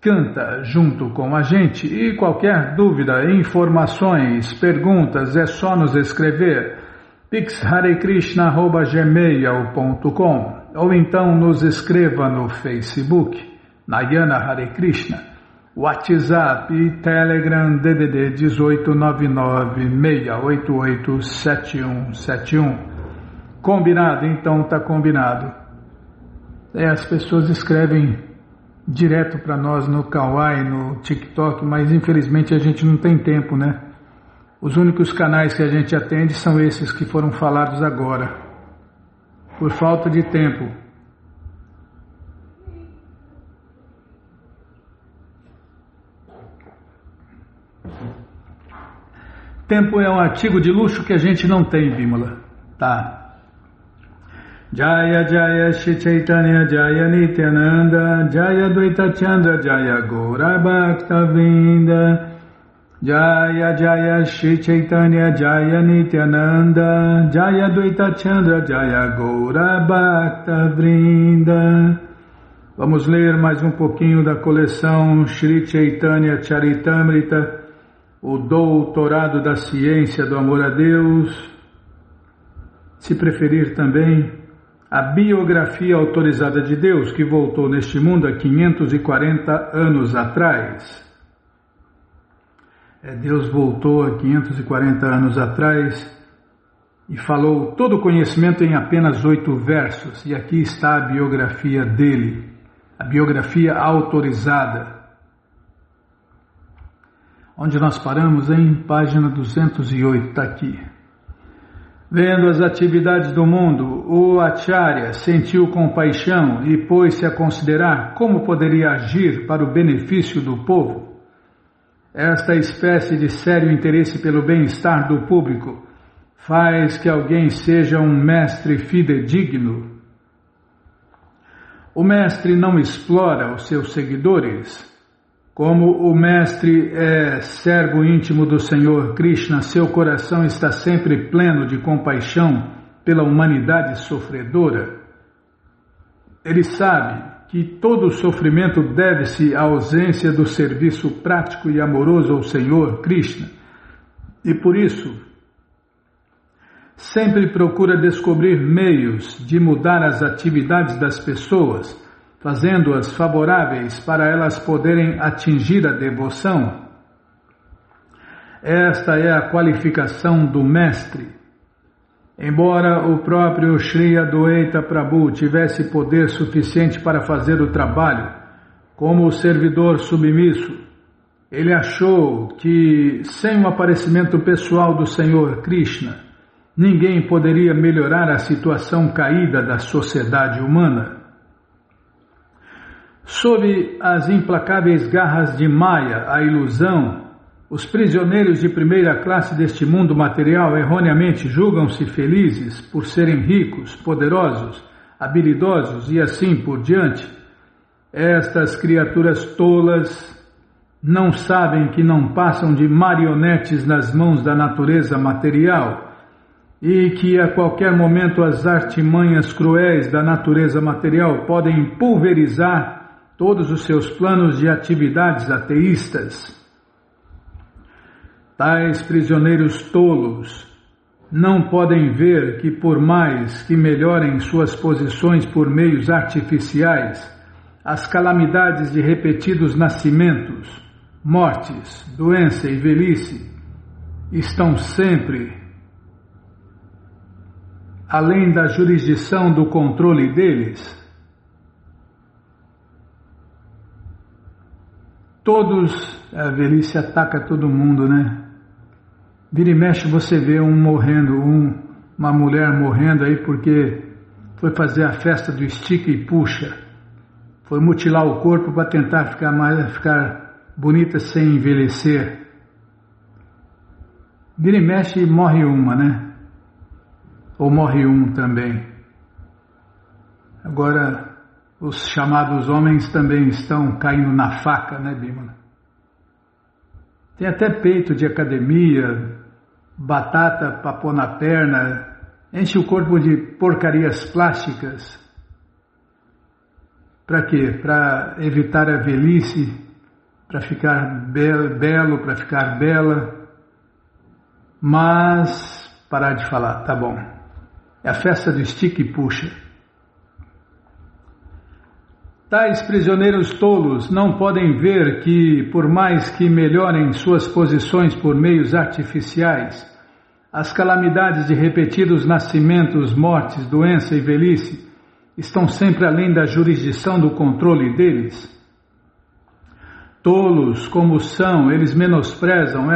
Canta junto com a gente e qualquer dúvida, informações, perguntas, é só nos escrever pixharekrishna@gmail.com ou então nos escreva no Facebook, Nayana Hare Krishna, WhatsApp e Telegram DDD 18996887171. Combinado? Então tá combinado. As pessoas escrevem direto para nós no Kawaii, no TikTok, mas infelizmente a gente não tem tempo, né? Os únicos canais que a gente atende são esses que foram falados agora, por falta de tempo. Tempo é um artigo de luxo que a gente não tem, Bimala. Tá. Jaya Jaya Shri Chaitanya Jaya Nityananda Jaya Dvaita Chandra Jaya Gaura Bhakta Vrinda Jaya Jaya Shri Chaitanya Jaya Nityananda Jaya Dvaita Chandra Jaya Gaura Bhakta Vrinda. Vamos ler mais um pouquinho da coleção Shri Chaitanya Charitamrita, o Doutorado da Ciência do Amor a Deus. Se preferir também, a biografia autorizada de Deus, que voltou neste mundo há 540 anos atrás. Deus voltou há 540 anos atrás e falou todo o conhecimento em apenas 8 versos. E aqui está a biografia dele, a biografia autorizada. Onde nós paramos? Em página 208, está aqui. Vendo as atividades do mundo, o Acharya sentiu compaixão e pôs-se a considerar como poderia agir para o benefício do povo. Esta espécie de sério interesse pelo bem-estar do público faz que alguém seja um mestre fidedigno. O mestre não explora os seus seguidores. Como o mestre é servo íntimo do Senhor Krishna, seu coração está sempre pleno de compaixão pela humanidade sofredora. Ele sabe que todo o sofrimento deve-se à ausência do serviço prático e amoroso ao Senhor Krishna, e por isso sempre procura descobrir meios de mudar as atividades das pessoas, fazendo-as favoráveis para elas poderem atingir a devoção. Esta é a qualificação do mestre. Embora o próprio Shri Adwaita Prabhu tivesse poder suficiente para fazer o trabalho, como o servidor submisso, ele achou que, sem o aparecimento pessoal do Senhor Krishna, ninguém poderia melhorar a situação caída da sociedade humana. Sob as implacáveis garras de Maya, a ilusão, os prisioneiros de primeira classe deste mundo material erroneamente julgam-se felizes por serem ricos, poderosos, habilidosos e assim por diante. Estas criaturas tolas não sabem que não passam de marionetes nas mãos da natureza material e que a qualquer momento as artimanhas cruéis da natureza material podem pulverizar todos os seus planos de atividades ateístas. Tais prisioneiros tolos não podem ver que, por mais que melhorem suas posições por meios artificiais, as calamidades de repetidos nascimentos, mortes, doença e velhice estão sempre além da jurisdição do controle deles. A velhice ataca todo mundo, né? Vira e mexe você vê um morrendo, uma mulher morrendo aí porque foi fazer a festa do estica e puxa. Foi mutilar o corpo para tentar ficar bonita sem envelhecer. Vira e mexe morre uma, né? Ou morre um também. Agora, os chamados homens também estão caindo na faca, né, Bímola? Tem até peito de academia, batata para pôr na perna, enche o corpo de porcarias plásticas. Para quê? Para evitar a velhice, para ficar belo, para ficar bela. Mas, parar de falar, tá bom. É a festa do estica e puxa. Tais prisioneiros tolos não podem ver que, por mais que melhorem suas posições por meios artificiais, as calamidades de repetidos nascimentos, mortes, doença e velhice estão sempre além da jurisdição do controle deles. Tolos como são, eles menosprezam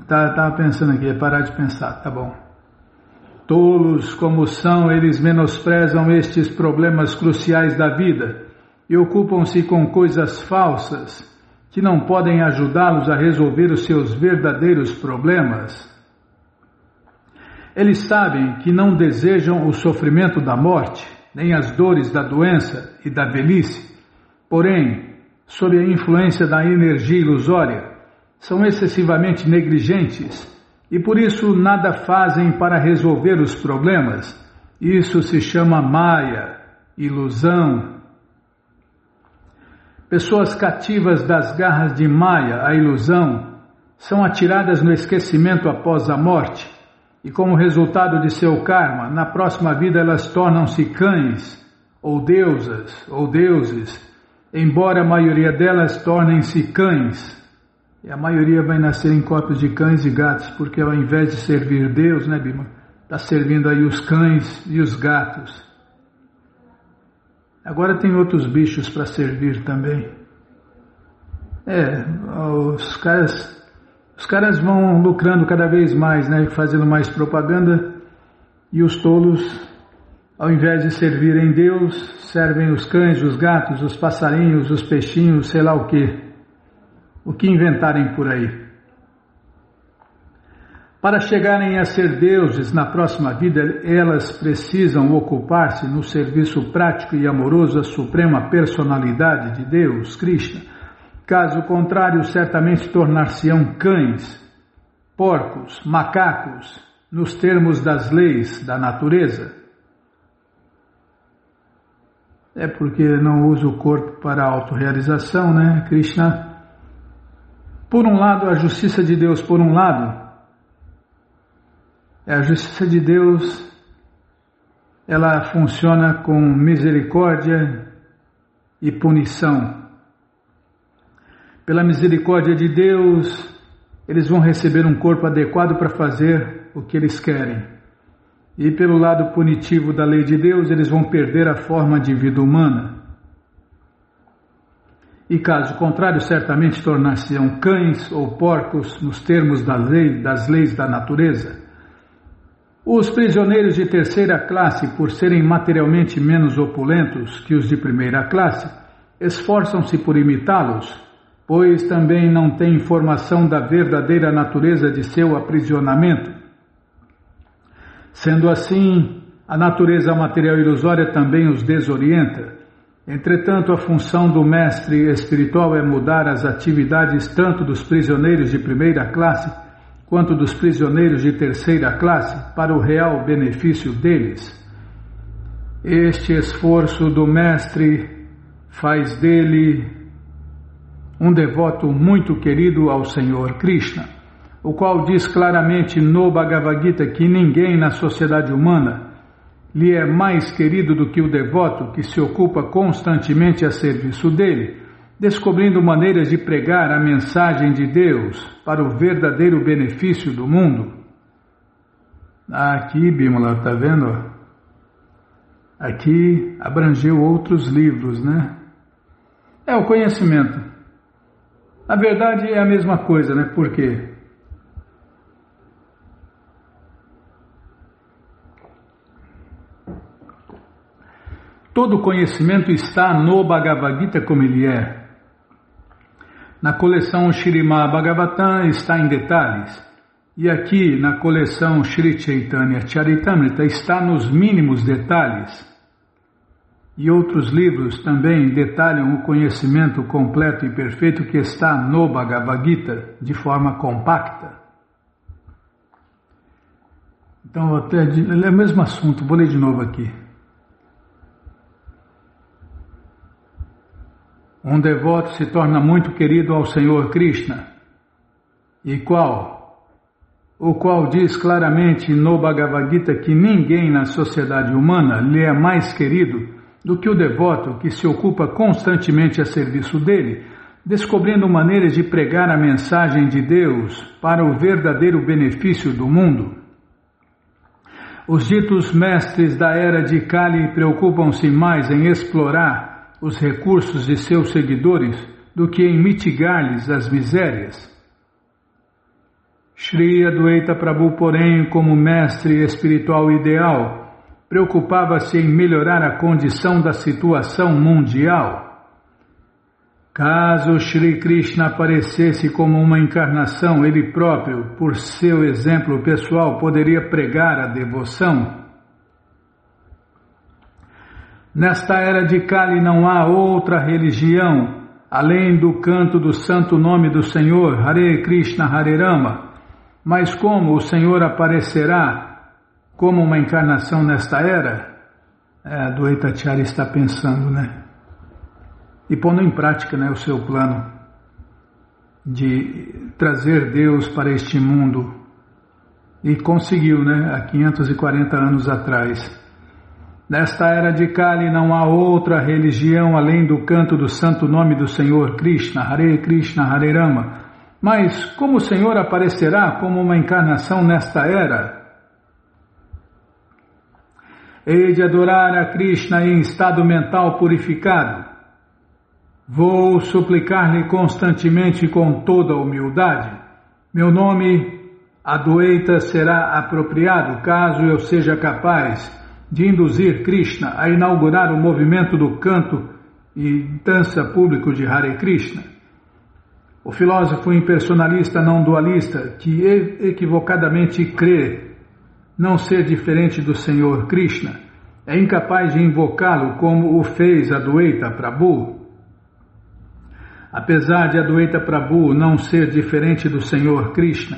Estava pensando aqui, é parar de pensar, tá bom. Tolos como são, eles menosprezam estes problemas cruciais da vida e ocupam-se com coisas falsas que não podem ajudá-los a resolver os seus verdadeiros problemas. Eles sabem que não desejam o sofrimento da morte, nem as dores da doença e da velhice, porém, sob a influência da energia ilusória, são excessivamente negligentes e por isso nada fazem para resolver os problemas. Isso se chama Maya, ilusão. Pessoas cativas das garras de Maya, a ilusão, são atiradas no esquecimento após a morte e como resultado de seu karma, na próxima vida elas tornam-se cães, ou deusas, ou deuses, embora a maioria delas tornem-se cães. E a maioria vai nascer em corpos de cães e gatos, porque ao invés de servir Deus, né, Bima, está servindo aí os cães e os gatos. Agora tem outros bichos para servir também. Os caras vão lucrando cada vez mais, né, fazendo mais propaganda, e os tolos, ao invés de servirem Deus, servem os cães, os gatos, os passarinhos, os peixinhos, sei lá o quê. O que inventarem por aí. Para chegarem a ser deuses na próxima vida, elas precisam ocupar-se no serviço prático e amoroso à suprema personalidade de Deus, Krishna. Caso contrário, certamente tornar-se-ão cães, porcos, macacos, nos termos das leis da natureza. É porque não usa o corpo para a autorrealização, né, Krishna? Por um lado, a justiça de Deus, por um lado, a justiça de Deus, ela funciona com misericórdia e punição. Pela misericórdia de Deus, eles vão receber um corpo adequado para fazer o que eles querem. E pelo lado punitivo da lei de Deus, eles vão perder a forma de vida humana. E caso contrário, certamente tornar-se-ão cães ou porcos nos termos das leis da natureza. Os prisioneiros de terceira classe, por serem materialmente menos opulentos que os de primeira classe, esforçam-se por imitá-los, pois também não têm informação da verdadeira natureza de seu aprisionamento. Sendo assim, a natureza material ilusória também os desorienta. Entretanto, a função do mestre espiritual é mudar as atividades tanto dos prisioneiros de primeira classe quanto dos prisioneiros de terceira classe para o real benefício deles. Este esforço do mestre faz dele um devoto muito querido ao Senhor Krishna, o qual diz claramente no Bhagavad Gita que ninguém na sociedade humana lhe é mais querido do que o devoto que se ocupa constantemente a serviço dele, descobrindo maneiras de pregar a mensagem de Deus para o verdadeiro benefício do mundo. Aqui, Bímola, está vendo? Aqui abrangeu outros livros, né? É o conhecimento. A verdade é a mesma coisa, né? Por quê? Todo conhecimento está no Bhagavad Gita como ele é. Na coleção Śrīmad Bhagavatam está em detalhes. E aqui na coleção Sri Chaitanya Charitamrita está nos mínimos detalhes. E outros livros também detalham o conhecimento completo e perfeito que está no Bhagavad Gita, de forma compacta. Então, é o mesmo assunto, vou ler de novo aqui. Um devoto se torna muito querido ao Senhor Krishna. E qual? O qual diz claramente no Bhagavad Gita que ninguém na sociedade humana lhe é mais querido do que o devoto que se ocupa constantemente a serviço dele, descobrindo maneiras de pregar a mensagem de Deus para o verdadeiro benefício do mundo. Os ditos mestres da era de Kali preocupam-se mais em explorar os recursos de seus seguidores do que em mitigar-lhes as misérias. Shri Adwaita Prabhu, porém, como mestre espiritual ideal, preocupava-se em melhorar a condição da situação mundial. Caso Shri Krishna aparecesse como uma encarnação, ele próprio, por seu exemplo pessoal, poderia pregar a devoção. Nesta era de Kali não há outra religião, além do canto do santo nome do Senhor, Hare Krishna, Hare Rama. Mas como o Senhor aparecerá como uma encarnação nesta era? A Dvaitacharya está pensando, né? E pondo em prática, né, o seu plano de trazer Deus para este mundo. E conseguiu, né, há 540 anos atrás. Nesta era de Kali não há outra religião além do canto do santo nome do Senhor Krishna, Hare Krishna, Hare Rama. Mas como o Senhor aparecerá como uma encarnação nesta era? Hei de adorar a Krishna em estado mental purificado. Vou suplicar-lhe constantemente com toda humildade. Meu nome, Adwaita, será apropriado caso eu seja capaz de induzir Krishna a inaugurar o movimento do canto e dança público de Hare Krishna. O filósofo impersonalista não dualista, que equivocadamente crê não ser diferente do Senhor Krishna, é incapaz de invocá-lo como o fez Adwaita Prabhu. Apesar de Adwaita Prabhu não ser diferente do Senhor Krishna,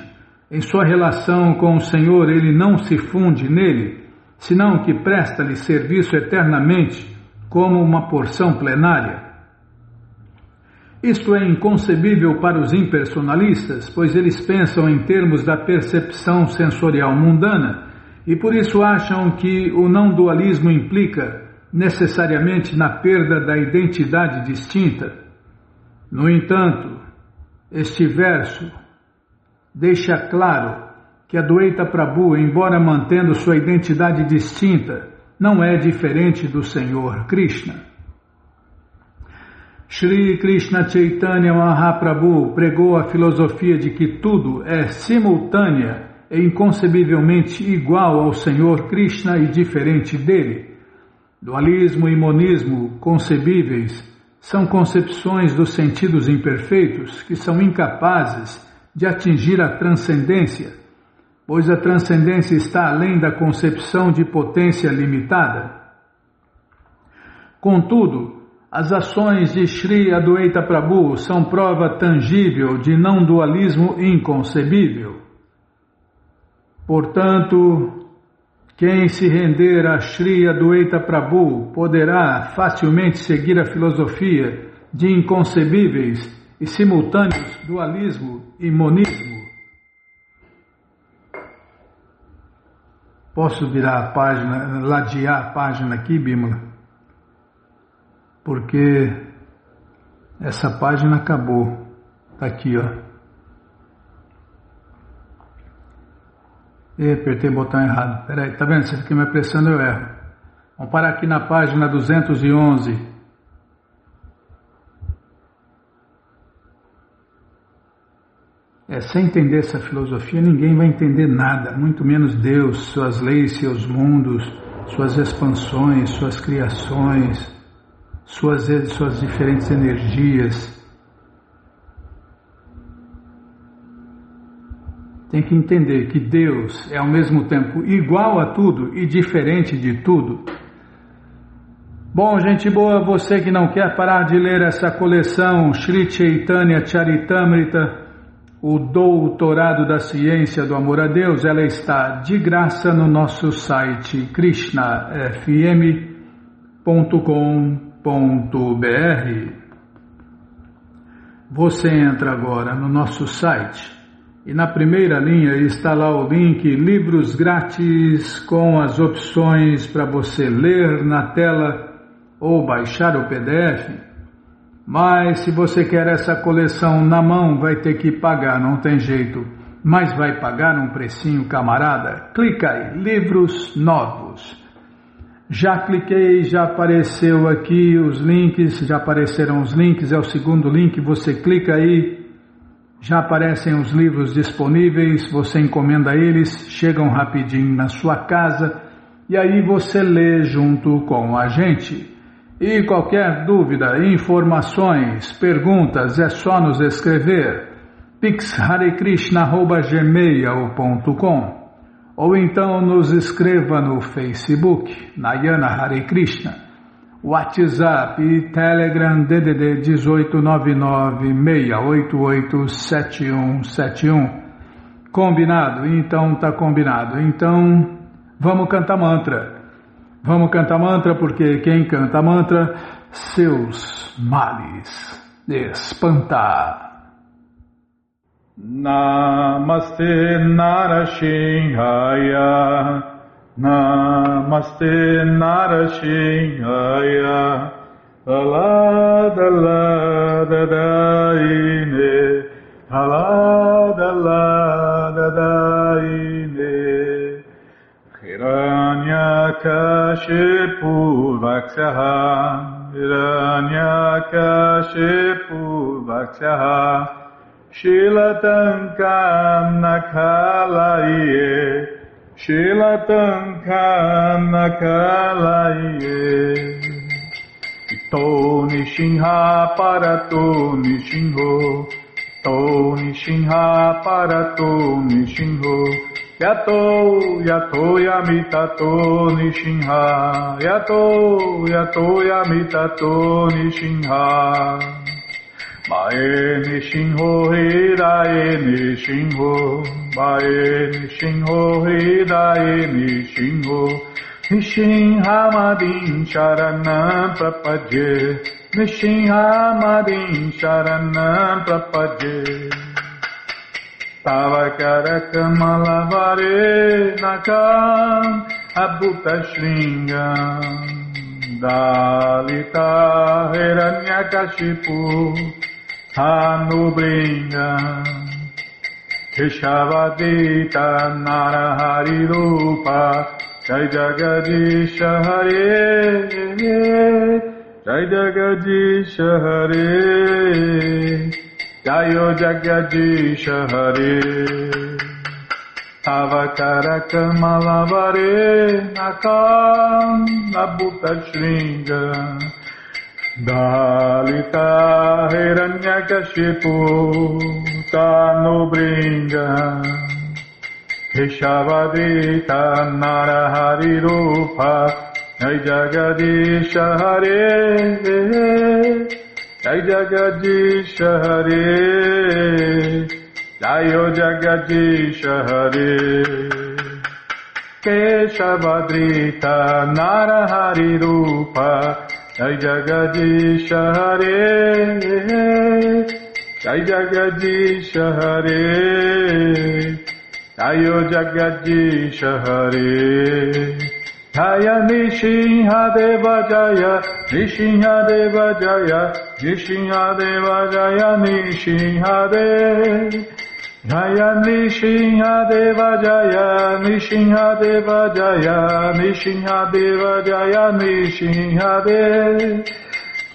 em sua relação com o Senhor ele não se funde nele, senão que presta-lhe serviço eternamente como uma porção plenária. Isto é inconcebível para os impersonalistas, pois eles pensam em termos da percepção sensorial mundana e por isso acham que o não dualismo implica necessariamente na perda da identidade distinta. No entanto, este verso deixa claro que Adwaita Prabhu, embora mantendo sua identidade distinta, não é diferente do Senhor Krishna. Shri Krishna Chaitanya Mahaprabhu pregou a filosofia de que tudo é simultânea e inconcebivelmente igual ao Senhor Krishna e diferente dele. Dualismo e monismo concebíveis são concepções dos sentidos imperfeitos que são incapazes de atingir a transcendência, pois a transcendência está além da concepção de potência limitada. Contudo, as ações de Shri Adwaita Prabhu são prova tangível de não dualismo inconcebível. Portanto, quem se render a Shri Adwaita Prabhu poderá facilmente seguir a filosofia de inconcebíveis e simultâneos dualismo e monismo. Posso virar a página, ladear a página aqui, Bimala? Porque essa página acabou. Está aqui, ó. E apertei o botão errado. Peraí, tá vendo? Você fica me apressando, eu erro. Vamos parar aqui na página 211. Sem entender essa filosofia, ninguém vai entender nada, muito menos Deus, suas leis, seus mundos, suas expansões, suas criações, suas diferentes energias. tem que entender que Deus é ao mesmo tempo igual a tudo e diferente de tudo. Bom, gente boa, você que não quer parar de ler essa coleção Sri Chaitanya Charitamrita, o Doutorado da Ciência do Amor a Deus, ela está de graça no nosso site krishnafm.com.br. Você entra agora no nosso site e na primeira linha está lá o link Livros Grátis com as opções para você ler na tela ou baixar o PDF. Mas se você quer essa coleção na mão, vai ter que pagar, não tem jeito. Mas vai pagar um precinho, camarada? Clica aí, livros novos. Já cliquei, já apareceu aqui os links, já apareceram os links, é o segundo link, você clica aí, já aparecem os livros disponíveis, você encomenda eles, chegam rapidinho na sua casa e aí você lê junto com a gente. E qualquer dúvida, informações, perguntas, é só nos escrever pixharekrishna@gmail.com ou então nos escreva no Facebook, Nayana Hare Krishna. WhatsApp e Telegram DDD 18996887171. Combinado? Então tá combinado. Então vamos cantar mantra. Vamos cantar mantra porque quem canta mantra, seus males espanta. Namaste Narashinhaya, Namaste Narashinhaya, Aladaladaine, Aladaladaine, Hiranyakashipu Vaksyaha, Hiranyakashipu Vaksyaha, Shilatankanakalaiye, Shilatankanakalaiye, Ito Nishinha Parato Nishinho, Ito Nishinha Parato Nishinho, Yato Yamitato Nishinha, Yato Yamitato Nishinha, Mae Nishinho Hirae Nishinho, Mae Nishinho Hirae Nishinho, Nishinhamadin Sharanam Prapadye, Nishinhamadin Sharanam Prapadye, Tavakara Kamalavare Nakam Abhuta Shringam, Dalita Hiranyakashipu Hanubringa, Keshavadita Narahari Rupa, Jai Jagadisha Hare, Jai Jagadisha Hare, Jayo Jagadisha Hare, Avakara Kamalavare Nakam Abhuta Shringa, Dalita Hiranyakashipu Tanubringa, Keshavadita Narahari Rupa, Jai Jagadisha Hare, Jai Jagadisha Hare, Jayo Jagadisha Hare, Keshavadrita Narahari Rupa, Jai Jagadisha Hare, Jai Jagadisha Hare, Jayo Jagadisha Hare, Jaya Nishinha Deva Jaya, Nishinha Deva Jaya, Nishinha Deva Jaya, Nishinha Deva Jaya, Nishinha Deva Jaya, Nishinha Deva Jaya, Nishinha Deva Jaya, Nishinha Deva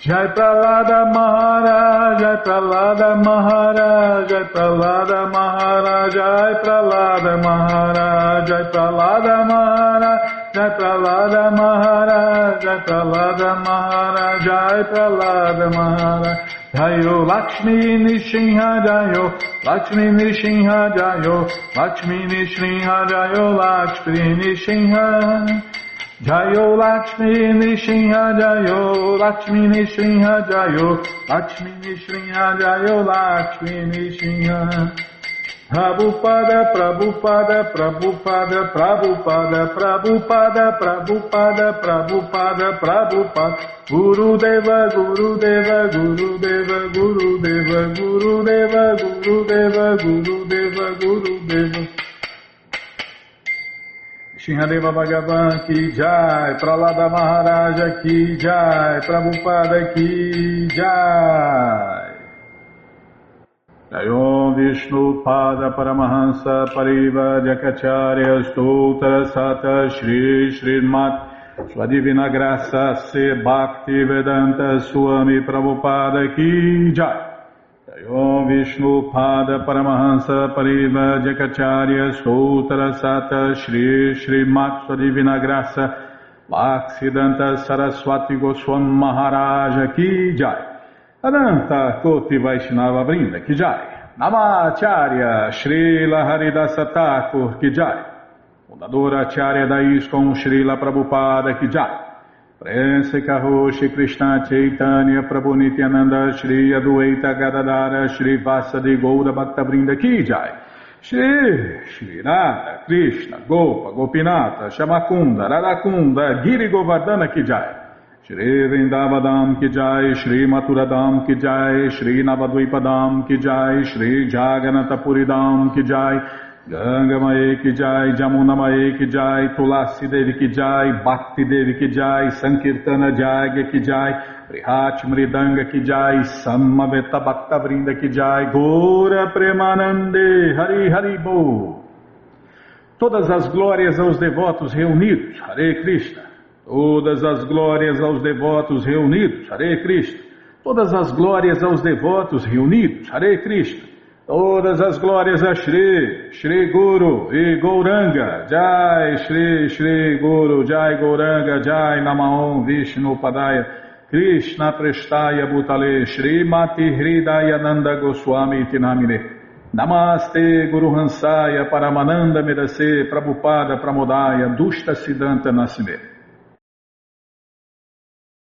Jai Pralada Maharaj, Jai Pralada Maharaj, Jai Pralada Maharaj, Jai Pralada Maharaj, Jai Pralada Maharaj, Jai Prahlada Maharaj, Jai Prahlada Maharaj, Jai Prahlada Maharaj. Jayo Lakshmi Nishinha Jayo, Lakshmi Nishinha Jayo, Lakshmi Nishinha Jayo, Lakshmi Nishinha. Jayo Lakshmi Nishinha Jayo, Lakshmi Nishinha Jayo, Lakshmi Nishinha Jayo, Lakshmi Nishinha. Prabhupada, Prabhupada, Prabhupada, Prabhupada, Prabhupada, Prabhupada, Prabhupada, Prabhupada, Gurudeva, Gurudeva, Gurudeva, Gurudeva, Gurudeva, Gurudeva, Gurudeva, Gurudeva. Shinhadeva Bhagavan ki jai, Prahlada Maharaja ki jai, Prabhupada ki jai. Jayom Vishnu Pada Paramahansa Pariva Jakacharya Stoutra Sata Shri Srimat Sua Divina Graça Se Bhakti Vedanta Swami Prabhupada ki jai. Jayom Vishnu Pada Paramahansa Pariva Jakacharya Stoutra Sata Shri Srimat Sua Divina Graça Bhaktivedanta Saraswati Goswami Maharaja ki jai. Ananta Koti Vaishnava Vrinda ki jai. Namacharya Srila Haridasa Thakur ki jai. Fundadora Acharya da ISKCON Srila Prabhupada ki jai. Prense Kaho Shri Krishna Chaitanya Prabhu Nityananda Shri Adueta Gadadara Shri Vasadi Goura Bhakta Vrinda ki jai. Shri Radha Krishna Gopa Gopinata Shamakunda Radakunda Giri Govardhana ki jai. Shri Vrindavadam ki jai, Shri Maturadam ki jai, Shri Navadvipadam ki jai, Shri Jagannathpuridam ki jai, Ganga Mae ki jai, Jamuna Mae ki jai, Tulasi Devi ki jai, Bhakti Devi ki jai, Sankirtana Jagya ki jai, Prihat Mridanga ki jai, Samaveta Bhakta Vrinda ki jai, Gora Premanande, Hari Hari Bo. Todas as glórias aos devotos reunidos, Hare Krishna. Todas as glórias aos devotos reunidos, Hare Krishna. Todas as glórias aos devotos reunidos, Hare Krishna. Todas as glórias a Shri, Shri Guru e Gauranga, Jai Shri, Shri Guru, Jai Gauranga, Jai Namaon Vishnu Padaya, Krishna Prestaya Bhutale, Shri Mati Hridaya Nanda Goswami Tinamine. Namaste Guru Hansaya Paramananda Medase Prabhupada Pramodaya Dushta Siddhanta Nasime.